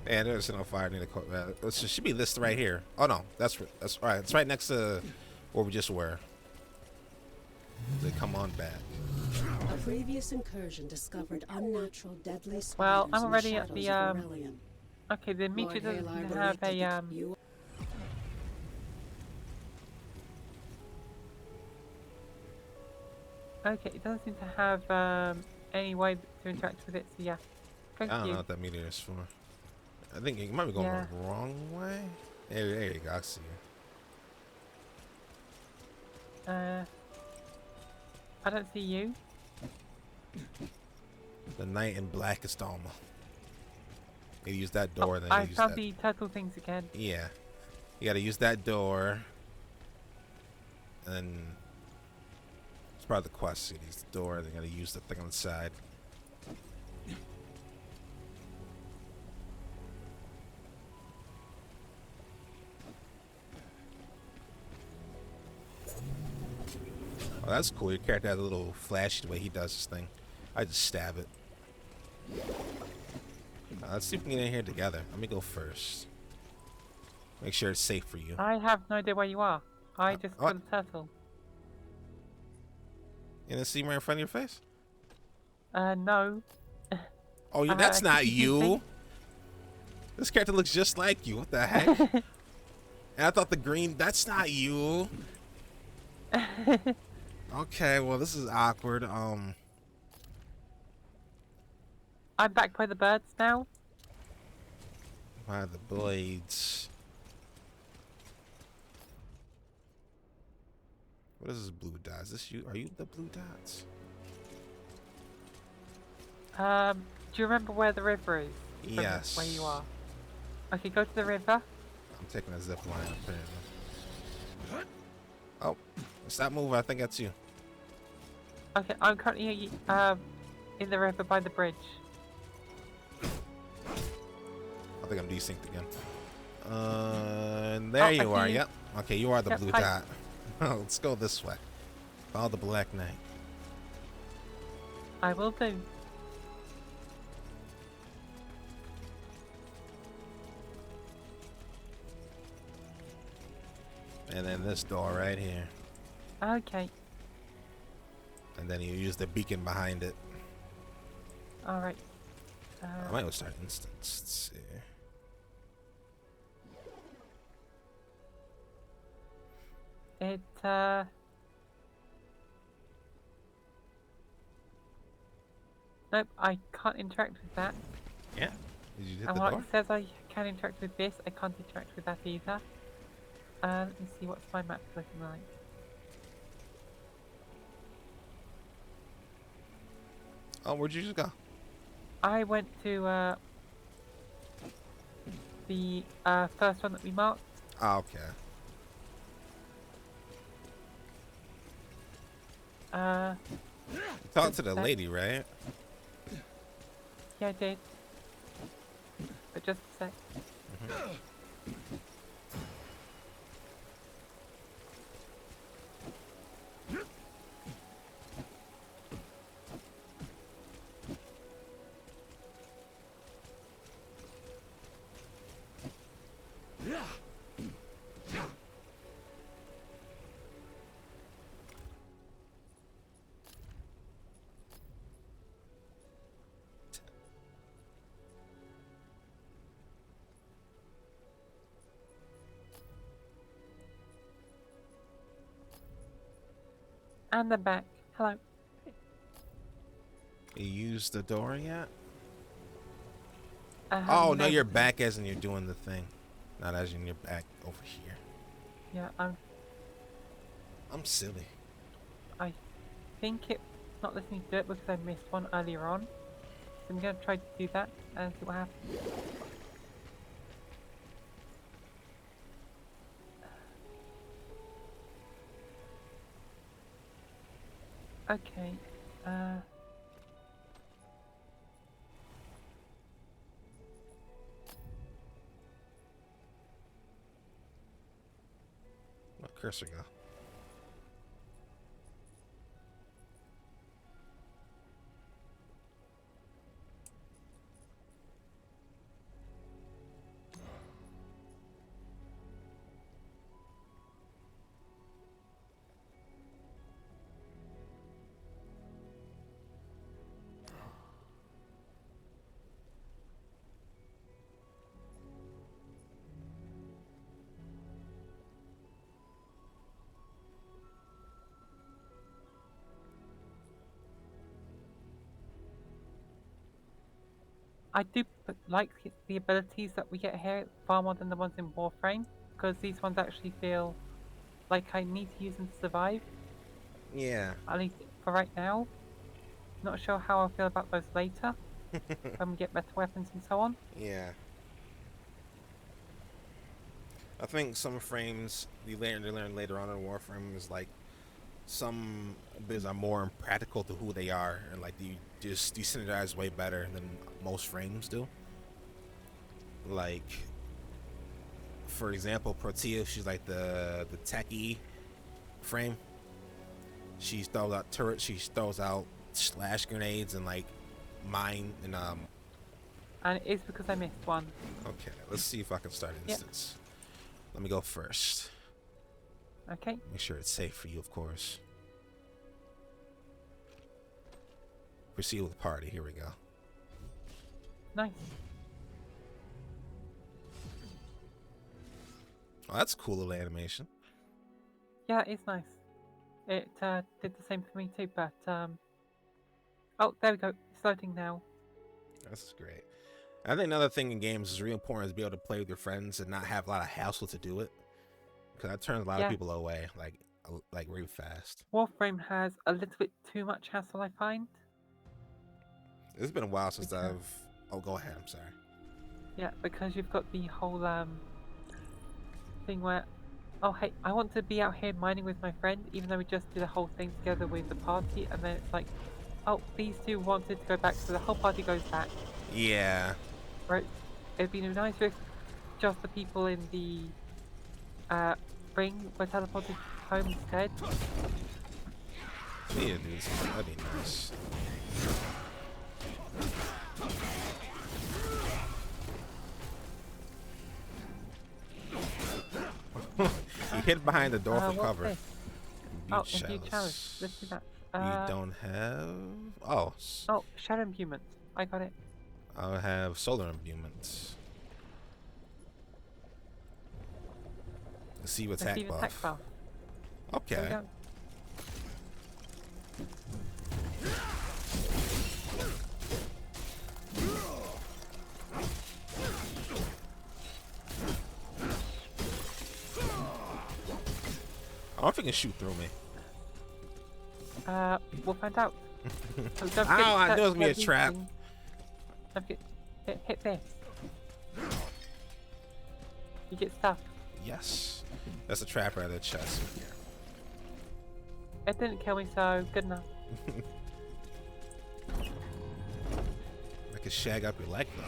Yeah, there's a signal fire near the code. It should be this right here. Oh no, that's right. It's right next to where we just were. They come on back. A previous incursion discovered unnatural, deadly spiders. Well, I'm in already the at the shadows of Aurelion. Okay, the meteor doesn't Lord have Haley a Okay, it doesn't seem to have any way to interact with it, so yeah. I don't know what that meteor is for. I think it might be going the wrong way. There you go, I see you. I don't see you. The knight in blackest armor. You use that door, then I you use found that. the turtle things again. Yeah. You gotta use that door. And then it's part of the quest. You use the door, then you gotta use the thing on the side. Oh, that's cool. Your character has a little flashy the way he does this thing. I just stab it. Let's see if we can get in here together. Let me go first. Make sure it's safe for you. I have no idea where you are. I just got a turtle. You didn't see me right in front of your face? No. Oh, that's not you. This character looks just like you. What the heck? And I thought the green, that's not you. Okay, well, this is awkward. I'm back by the birds now. By the blades. What is this blue dot? Is this you? Are you the blue dots? Do you remember where the river is? Yes. Where you are. Okay, go to the river. I'm taking a zip line up here. Oh, stop moving. I think that's you. Okay, I'm currently in the river by the bridge. I think I'm desynced again. And there you are. Yep. Okay, you are the blue dot. Let's go this way. Follow the Black Knight. I will do. And then this door right here. Okay. And then you use the beacon behind it. Alright. I might go start instance. Let's see. It, Nope, I can't interact with that. Yeah. Did you hit and the while door? it says I can interact with this, I can't interact with that either. Let me see what's my map looking like. Oh, where'd you just go? I went to the first one that we marked. Oh, okay. Talk to the lady, right? Yeah, I did. But just a sec. And the back. Hello. You used the door yet? Oh, no, you're back as in you're doing the thing. Not as in you're back over here. Yeah, I'm silly. I think it's not letting me do it because I missed one earlier on. So I'm going to try to do that and see what happens. Okay, Where'd cursor go? I do like the abilities that we get here far more than the ones in Warframe, because these ones actually feel like I need to use them to survive. Yeah. At least for right now. Not sure how I'll feel about those later, when we get better weapons and so on. Yeah. I think some frames you learn later on in Warframe is like some bits are more impractical to who they are, and like you just decentralize way better than most frames do. Like, for example, Protea, she's like the techie frame. She throws out turrets, she throws out slash grenades and like mine and And it is because I missed one. Okay, let's see if I can start an instance. Let me go first. Okay. Make sure it's safe for you, of course. Proceed with party. Here we go. Nice. Oh, that's a cool little animation. Yeah, it's nice. It did the same for me too, but oh, there we go. It's loading now. That's great. I think another thing in games is really important is be able to play with your friends and not have a lot of hassle to do it, because that turns a lot of people away, like really fast. Warframe has a little bit too much hassle, I find. It's been a while since I've. Oh, go ahead. I'm sorry. Yeah, because you've got the whole thing where, oh hey, I want to be out here mining with my friend, even though we just did a whole thing together with the party, and then it's like, oh, these two wanted to go back, so the whole party goes back. Yeah. Right. It'd be nice if just the people in the ring were teleported home instead. Yeah, dude, that'd be nice. You hid behind the door for cover. Oh, Imbued Chalice. Let's do that. You don't have... Oh. Oh, Shadow Imbuement. I got it. I'll have Solar Imbuement. Receive attack buff. Okay. I don't know if you can shoot through me. We'll find out. I knew it was gonna be a trap. Hit this. You get stuck. Yes. That's a trap right at the chest. It didn't kill me, so good enough. I could shag up your leg, though.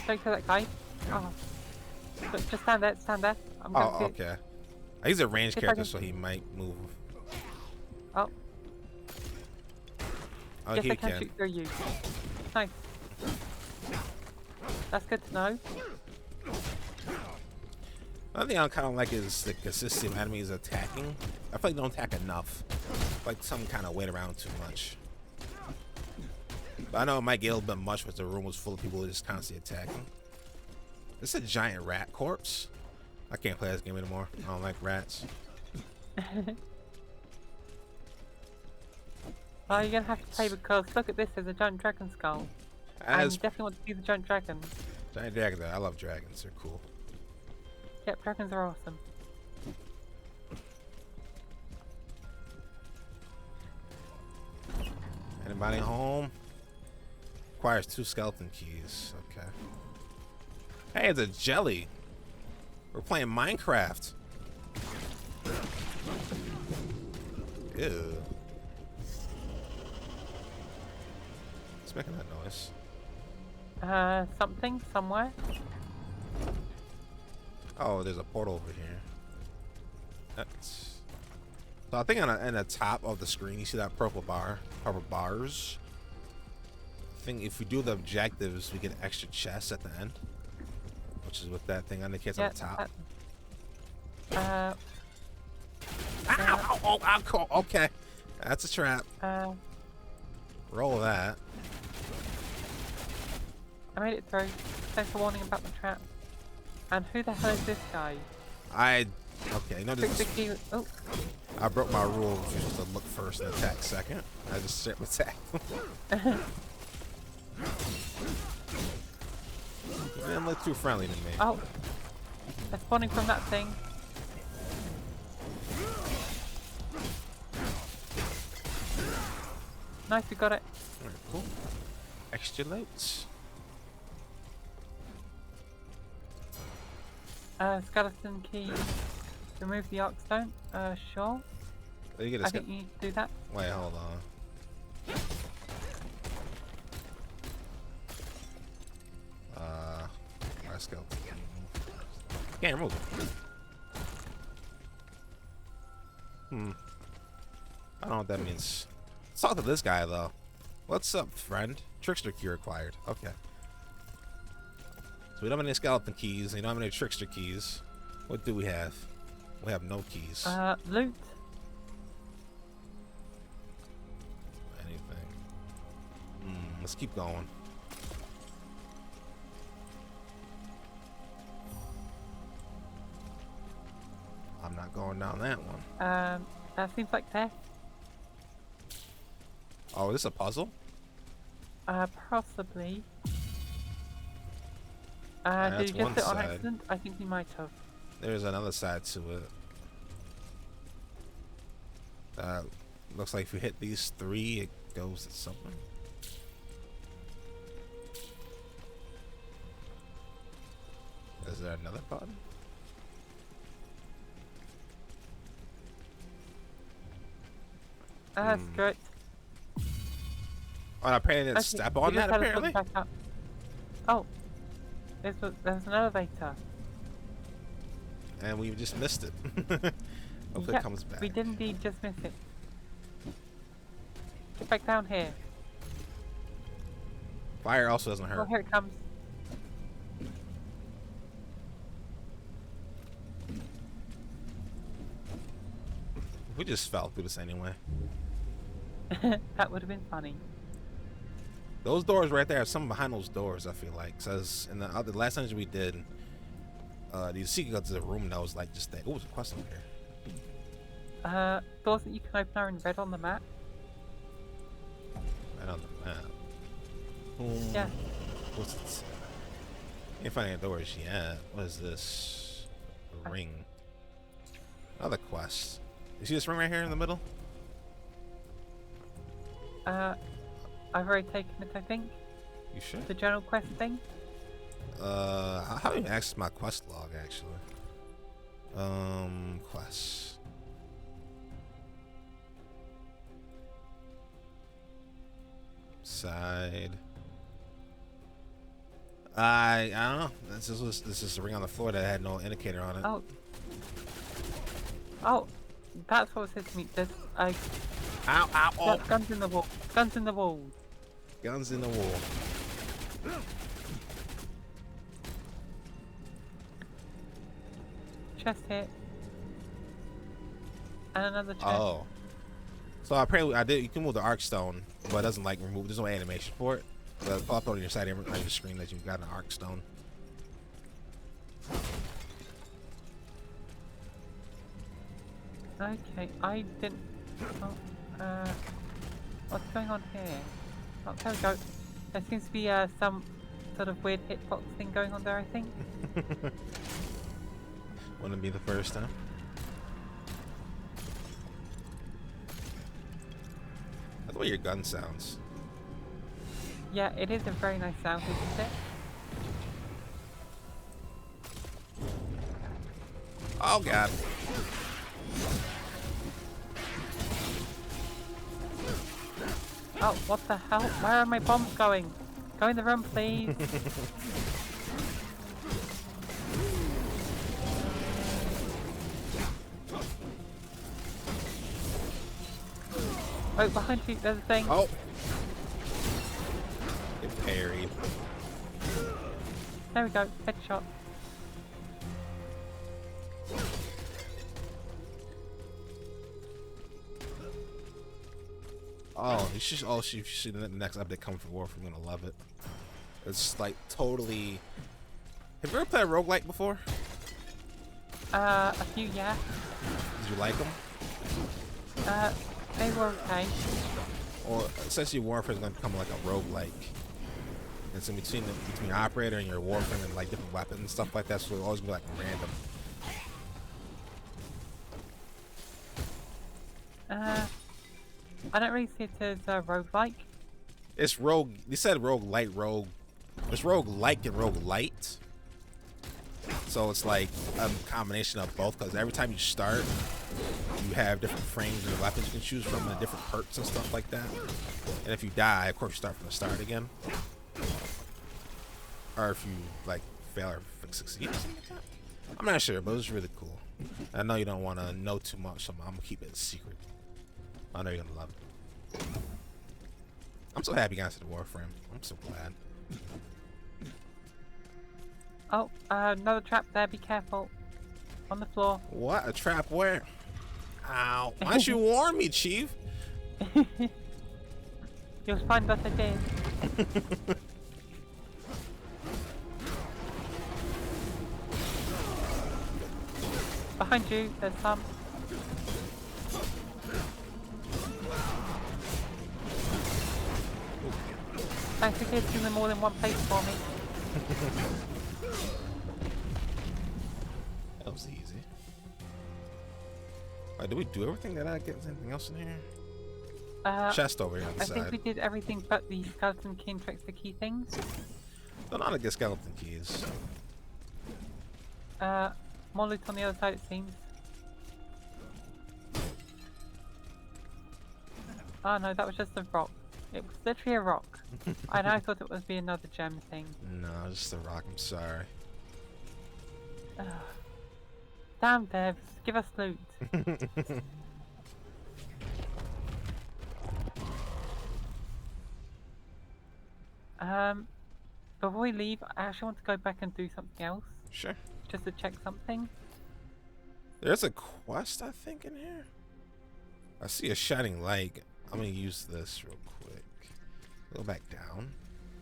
Don't kill that guy. Oh. Just stand there, Oh, okay. He's a ranged character, so he might move. Oh, Oh, yes, he I can can. shoot through you. Nice. That's good to know. Another thing I kind of like is the consistency of enemies attacking. I feel like they don't attack enough. Like some kind of wait around too much. But I know it might get a little bit much because the room was full of people just constantly attacking. This is a giant rat corpse. I can't play this game anymore. I don't like rats. Well, you're gonna have to play because look at this, there's a giant dragon skull. And you definitely want to see the giant dragon. Giant dragon, I love dragons, they're cool. Yep, dragons are awesome. Anybody home? Requires 2 skeleton keys. Okay. Hey, it's a jelly. We're playing Minecraft. Ew. What's making that noise? Something, somewhere. Oh, there's a portal over here. That's... So I think on the top of the screen, you see that purple bars. I think if we do the objectives, we get extra chests at the end, which is what that thing indicates on the top. Ow, okay, that's a trap. Roll that. I made it through. Thanks for warning about the trap. And who the hell is this guy? Okay, no, this is... Oh. I broke my rule, which was to look first and attack second. I just straight attack. You didn't look too friendly to me. Oh, they're spawning from that thing. Nice, we got it. Alright, cool. Extra loads. Skeleton key. Remove the arc stone. Sure. I think you need to do that. Wait, hold on. Let's go. Can't remove it. I don't know what that means. Let's talk to this guy though. What's up, friend? Trickster key required. Okay. So we don't have any skeleton keys. We don't have any trickster keys. What do we have? We have no keys. Loot. Anything. Let's keep going. I'm not going down that one. That seems like death. Oh, is this a puzzle? Possibly. That's did you one just do it on side. accident? I think you might have. There's another side to it. Looks like if you hit these 3, it goes to something. Is there another button? Screw it. Oh, apparently didn't step on that, apparently? Oh. There's an elevator. And we just missed it. Hopefully it comes back. We did indeed just miss it. Get back down here. Fire also doesn't hurt. Oh, here it comes. We just fell through this anyway. That would have been funny. Those doors right there, something behind those doors, I feel like. Says in the last dungeon we did, you see you go to the room that was like just that. Oh, there's a quest over here. Doors that you can open are in red on the map. Right on the map. Yeah. What's it? Can't find any doors yet. What is this? A ring. Another quest. You see this ring right here in the middle? I've already taken it, I think. You should. The general quest thing. I haven't even accessed my quest log actually. Quests. Side. I don't know. This is a ring on the floor that had no indicator on it. Oh. Oh, that's what it said to me. There's a Ow, ow, oh. Guns in the wall. Guns in the wall. Guns in the wall. Chest hit. And another chest. Oh. So apparently you can move the arc stone, but it doesn't like remove, there's no animation for it. So it'll pop up on your side on your screen that you've got an arc stone. Okay, I didn't. Oh, what's going on here? Oh, there we go. There seems to be some sort of weird hitbox thing going on there, I think. Wouldn't be the first time. That's the way your gun sounds. Yeah, it is a very nice sound, isn't it? Oh god. Oh, what the hell? Where are my bombs going? Go in the room, please. Oh, behind you, there's a thing. Oh. Get parried. There we go, headshot. Oh, you should see the next update coming for Warframe. I'm gonna love it. It's like totally. Have you ever played a roguelike before? A few, yeah. Did you like them? They were okay. Or essentially, Warframe is gonna become like a roguelike. It's in between between your operator and your Warframe and like different weapons and stuff like that. So it'll always be like random. I don't really see it as roguelike. It's rogue. They said roguelite, rogue. It's roguelike and roguelite. So it's like a combination of both. Because every time you start, you have different frames and weapons you can choose from, and different perks and stuff like that. And if you die, of course, you start from the start again. Or if you like fail or succeed or something like that. I'm not sure, but it was really cool. I know you don't want to know too much, so I'm gonna keep it a secret. I know you're gonna love it. I'm so happy you got to the Warframe. I'm so glad. Oh, another trap there. Be careful. On the floor. What? A trap where? Ow. Why didn't you warn me, Chief? You'll find what I did. Behind you, there's some. Thanks for hitting them all in one place for me. That was easy. Alright, did we do everything? Did I get anything else in here? Chest over here on the side. I think we did everything but the skeleton key and trickster key things. Don't know how to get skeleton keys. More loot on the other side, it seems. Oh no, that was just a rock. It was literally a rock. And I thought it would be another gem thing. No, just a rock, I'm sorry. Damn devs, give us loot. Before we leave, I actually want to go back and do something else. Sure. Just to check something. There's a quest, I think, in here. I see a shining light. I'm gonna use this real quick. Go back down,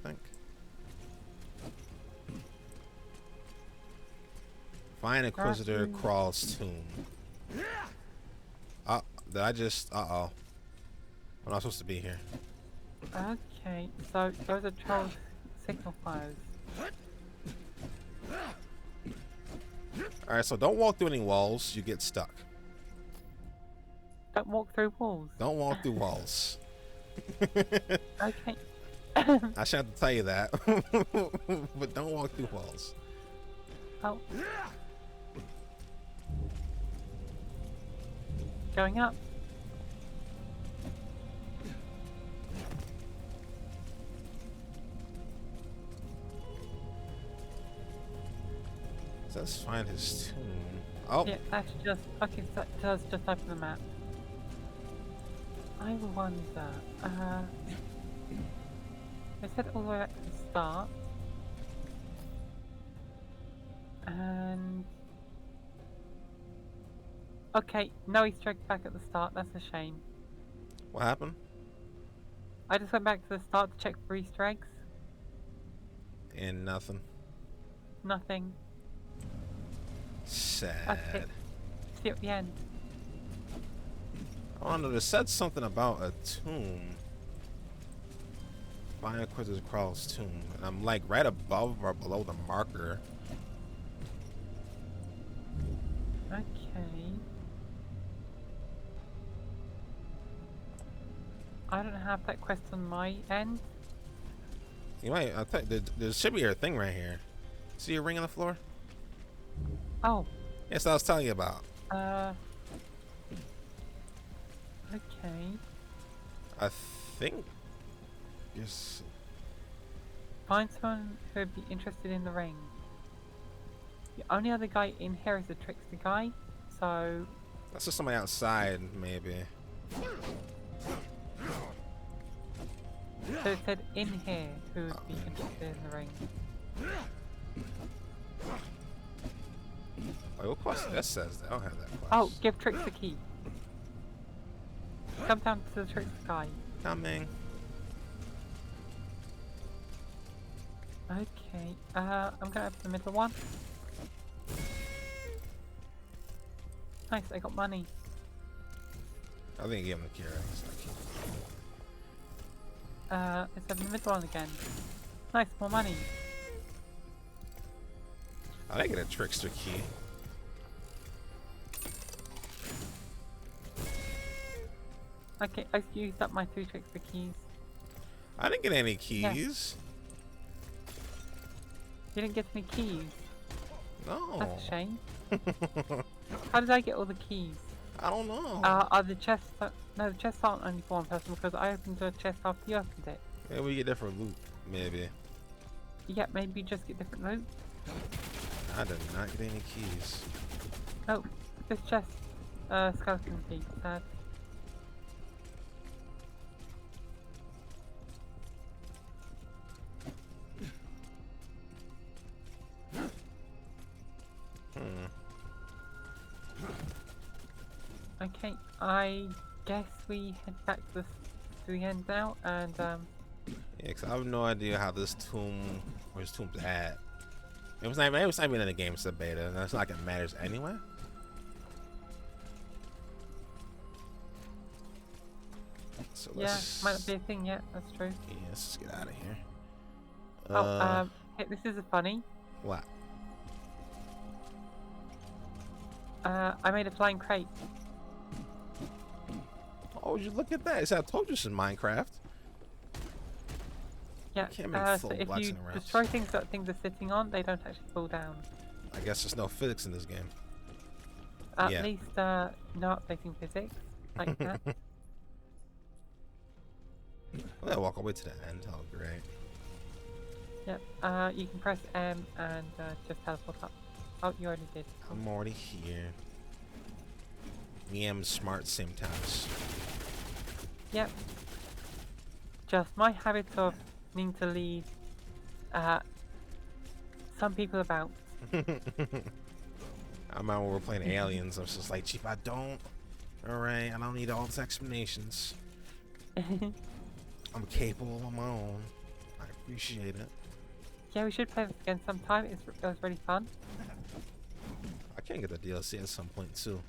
I think. Find Inquisitor Crawl's tomb. Did I just... Uh-oh. I'm not supposed to be here. Okay, so those are troll signal fires. Alright, so don't walk through any walls. You get stuck. Don't walk through walls. Don't walk through walls. Okay. I shouldn't have to tell you that. But don't walk through walls. Oh. Going up. Let's find his tomb. Oh. Yeah, that's just... Okay, so that's just open the map. I wonder. I said all the way back to the start. And okay, no Easter egg back at the start. That's a shame. What happened? I just went back to the start to check for Easter eggs. And nothing. Nothing. Sad. Okay. See you at the end. I don't know. They said something about a tomb. Find Inquisitor Crawl's tomb. And I'm like right above or below the marker. Okay. I don't have that quest on my end. You might. I think there should be a thing right here. See a ring on the floor? Oh. Yes, I was telling you about. Okay. I think. Yes. Find someone who would be interested in the ring. The only other guy in here is the trickster guy, so. That's just somebody outside, maybe. So it said in here who would be interested in the ring. Oh, what quest that says that? I don't have that quest. Oh, give Trix the key. Come down to the Trix guy. Coming. Okay, I'm gonna open the middle one. Nice, I got money. I think I gave him the key. Let's open the middle one again. Nice, more money. I didn't get a trickster key. Okay, I used up my 2 trickster keys. I didn't get any keys. You didn't get any keys? No. That's a shame. How did I get all the keys? I don't know. Are the chests... No, the chests aren't only for one person because I opened the chest after you opened it. Yeah, we get different loot, maybe. Yeah, maybe you just get different loot. I did not get any keys. Oh, this chest, skeleton key, sad. Okay, I guess we head back to the end now, and yeah, cause I have no idea how this tomb, where this tomb's at. It was not even in the game, it's a beta, and it's not like it matters anyway. So yeah, might not be a thing yet. That's true. Yeah, let's just get out of here. Hey, this is a funny. What? I made a flying crate. Oh, you look at that! I told you it's in Minecraft. Yeah. So if you destroy things that things are sitting on, they don't actually fall down. I guess there's no physics in this game. At least no updating physics like that. Well, walk all the way to the end. Oh, great. Yep. You can press M and just teleport up. Oh, you already did. I'm already here. Me am smart same times. Yep. Just my habit of needing to lead some people about. I remember when we were playing Aliens. I was just like, Chief, I don't. Alright, I don't need all these explanations. I'm capable on my own. I appreciate it. Yeah, we should play this again sometime. It was really fun. I can get the DLC at some point too.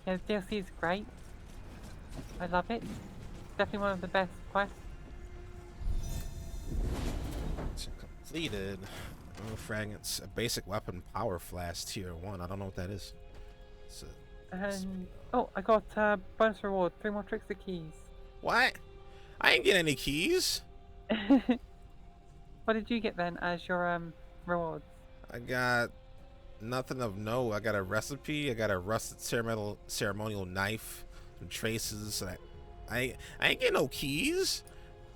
Yeah, the DLC is great. I love it. Definitely one of the best quests. It's completed. Oh, fragments. A basic weapon power flask tier 1. I don't know what that is. And oh, I got bonus reward. 3 more trickster keys. What? I ain't get any keys. What did you get then as your rewards? I got nothing of note. I got a recipe. I got a rusted ceremonial knife, some traces. I ain't get no keys.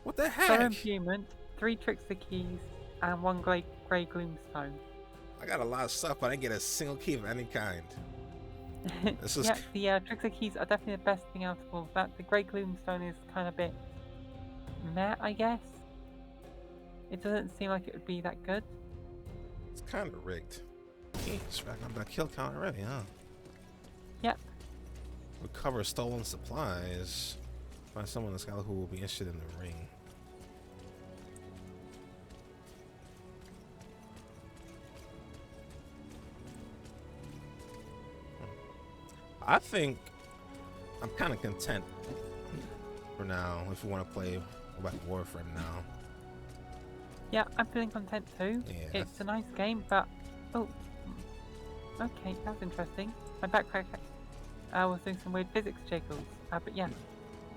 What the heck? 7 human, 3 trickster keys, and 1 grey gloomstone. I got a lot of stuff, but I didn't get a single key of any kind. This is yeah, the Trickster keys are definitely the best thing out of all of that. The Grey Gloomstone is kind of a bit meh, I guess. It doesn't seem like it would be that good. It's kind of rigged. It's racking up that kill count already, huh? Yep. Recover stolen supplies. Find someone in the sky who will be interested in the ring. I think I'm kind of content for now if we want to play Weapon Warfare now. Yeah, I'm feeling content too. Yeah. It's a nice game, but oh, okay, that's interesting. My backpack was doing some weird physics jiggles, but yeah,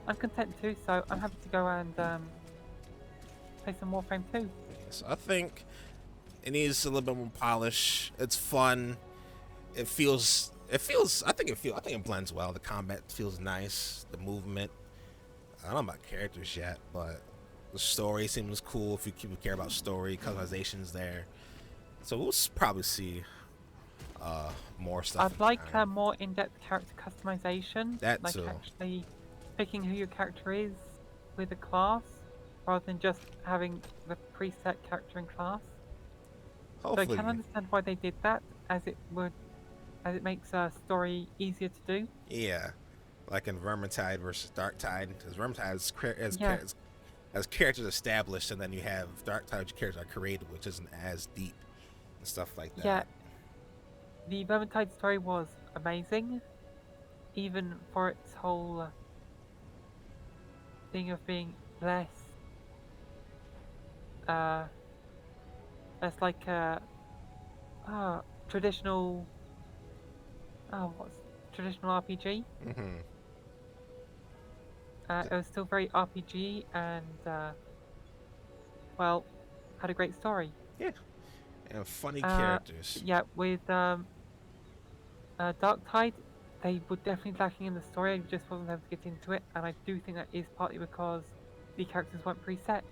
I'm content too. So I'm happy to go and play some Warframe 2. So I think it needs a little bit more polish. It's fun. It feels. I think it blends well. The combat feels nice. The movement. I don't know about characters yet, but the story seems cool. If you care about story, customization's there. So we'll probably see more stuff. I'd like more in-depth character customization. That like too. Actually picking who your character is with a class, rather than just having the preset character and class. Hopefully. So I can understand why they did that, as it makes a story easier to do. Yeah, like in Vermintide versus Darktide, because Vermintide has characters established, and then you have Darktide characters are created, which isn't as deep and stuff like that. Yeah, the Vermintide story was amazing, even for its whole thing of being less like traditional. What's traditional RPG? Mm-hmm. It was still very RPG and, well, had a great story. Yeah, and funny characters. Yeah, with Darktide, they were definitely lacking in the story. I just wasn't able to get into it, and I do think that is partly because the characters weren't preset.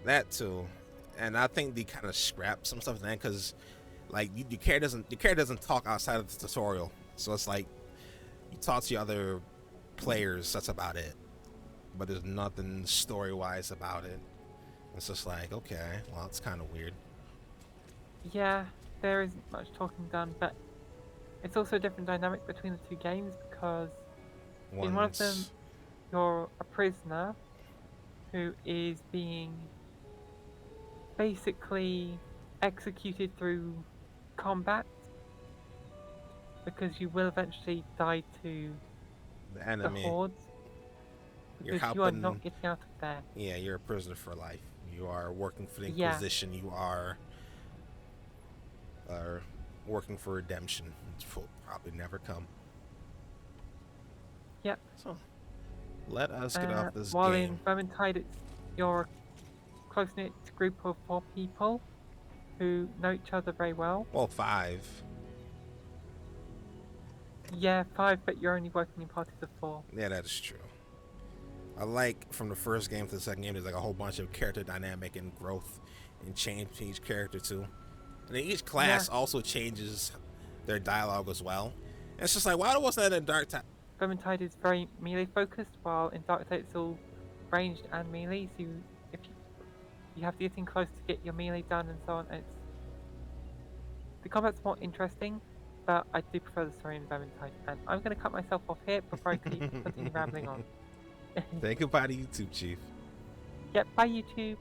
That too, and I think they kind of scrapped some stuff then, because like your character doesn't talk outside of the tutorial. So it's like you talk to your other players, that's about it. But there's nothing story-wise about it. It's just like, okay, well, it's kind of weird. Yeah, there isn't much talking done, but it's also a different dynamic between the two games, because in one of them, you're a prisoner who is being basically executed through combat, because you will eventually die to the enemy. The hordes. Because you are not getting out of there. Yeah, you're a prisoner for life. You are working for the Inquisition. Yeah. You are working for redemption, which will probably never come. Yep. So let us get off this while game. While in Vermintide, you're a close-knit group of 4 people who know each other very well. Well, 5. Yeah, 5, but you're only working in parties of 4. Yeah, that is true. I like from the first game to the second game, there's like a whole bunch of character dynamic and growth and change to each character too. And then each class also changes their dialogue as well. And it's just like, why wasn't that in Darktide? Vermintide is very melee focused, while in Darktide it's all ranged and melee. So if you have to get in close to get your melee done and so on. The combat's more interesting, but I do prefer the story in Vermintide. And I'm going to cut myself off here before I continue rambling on. Say goodbye to YouTube, Chief. Yep, bye YouTube.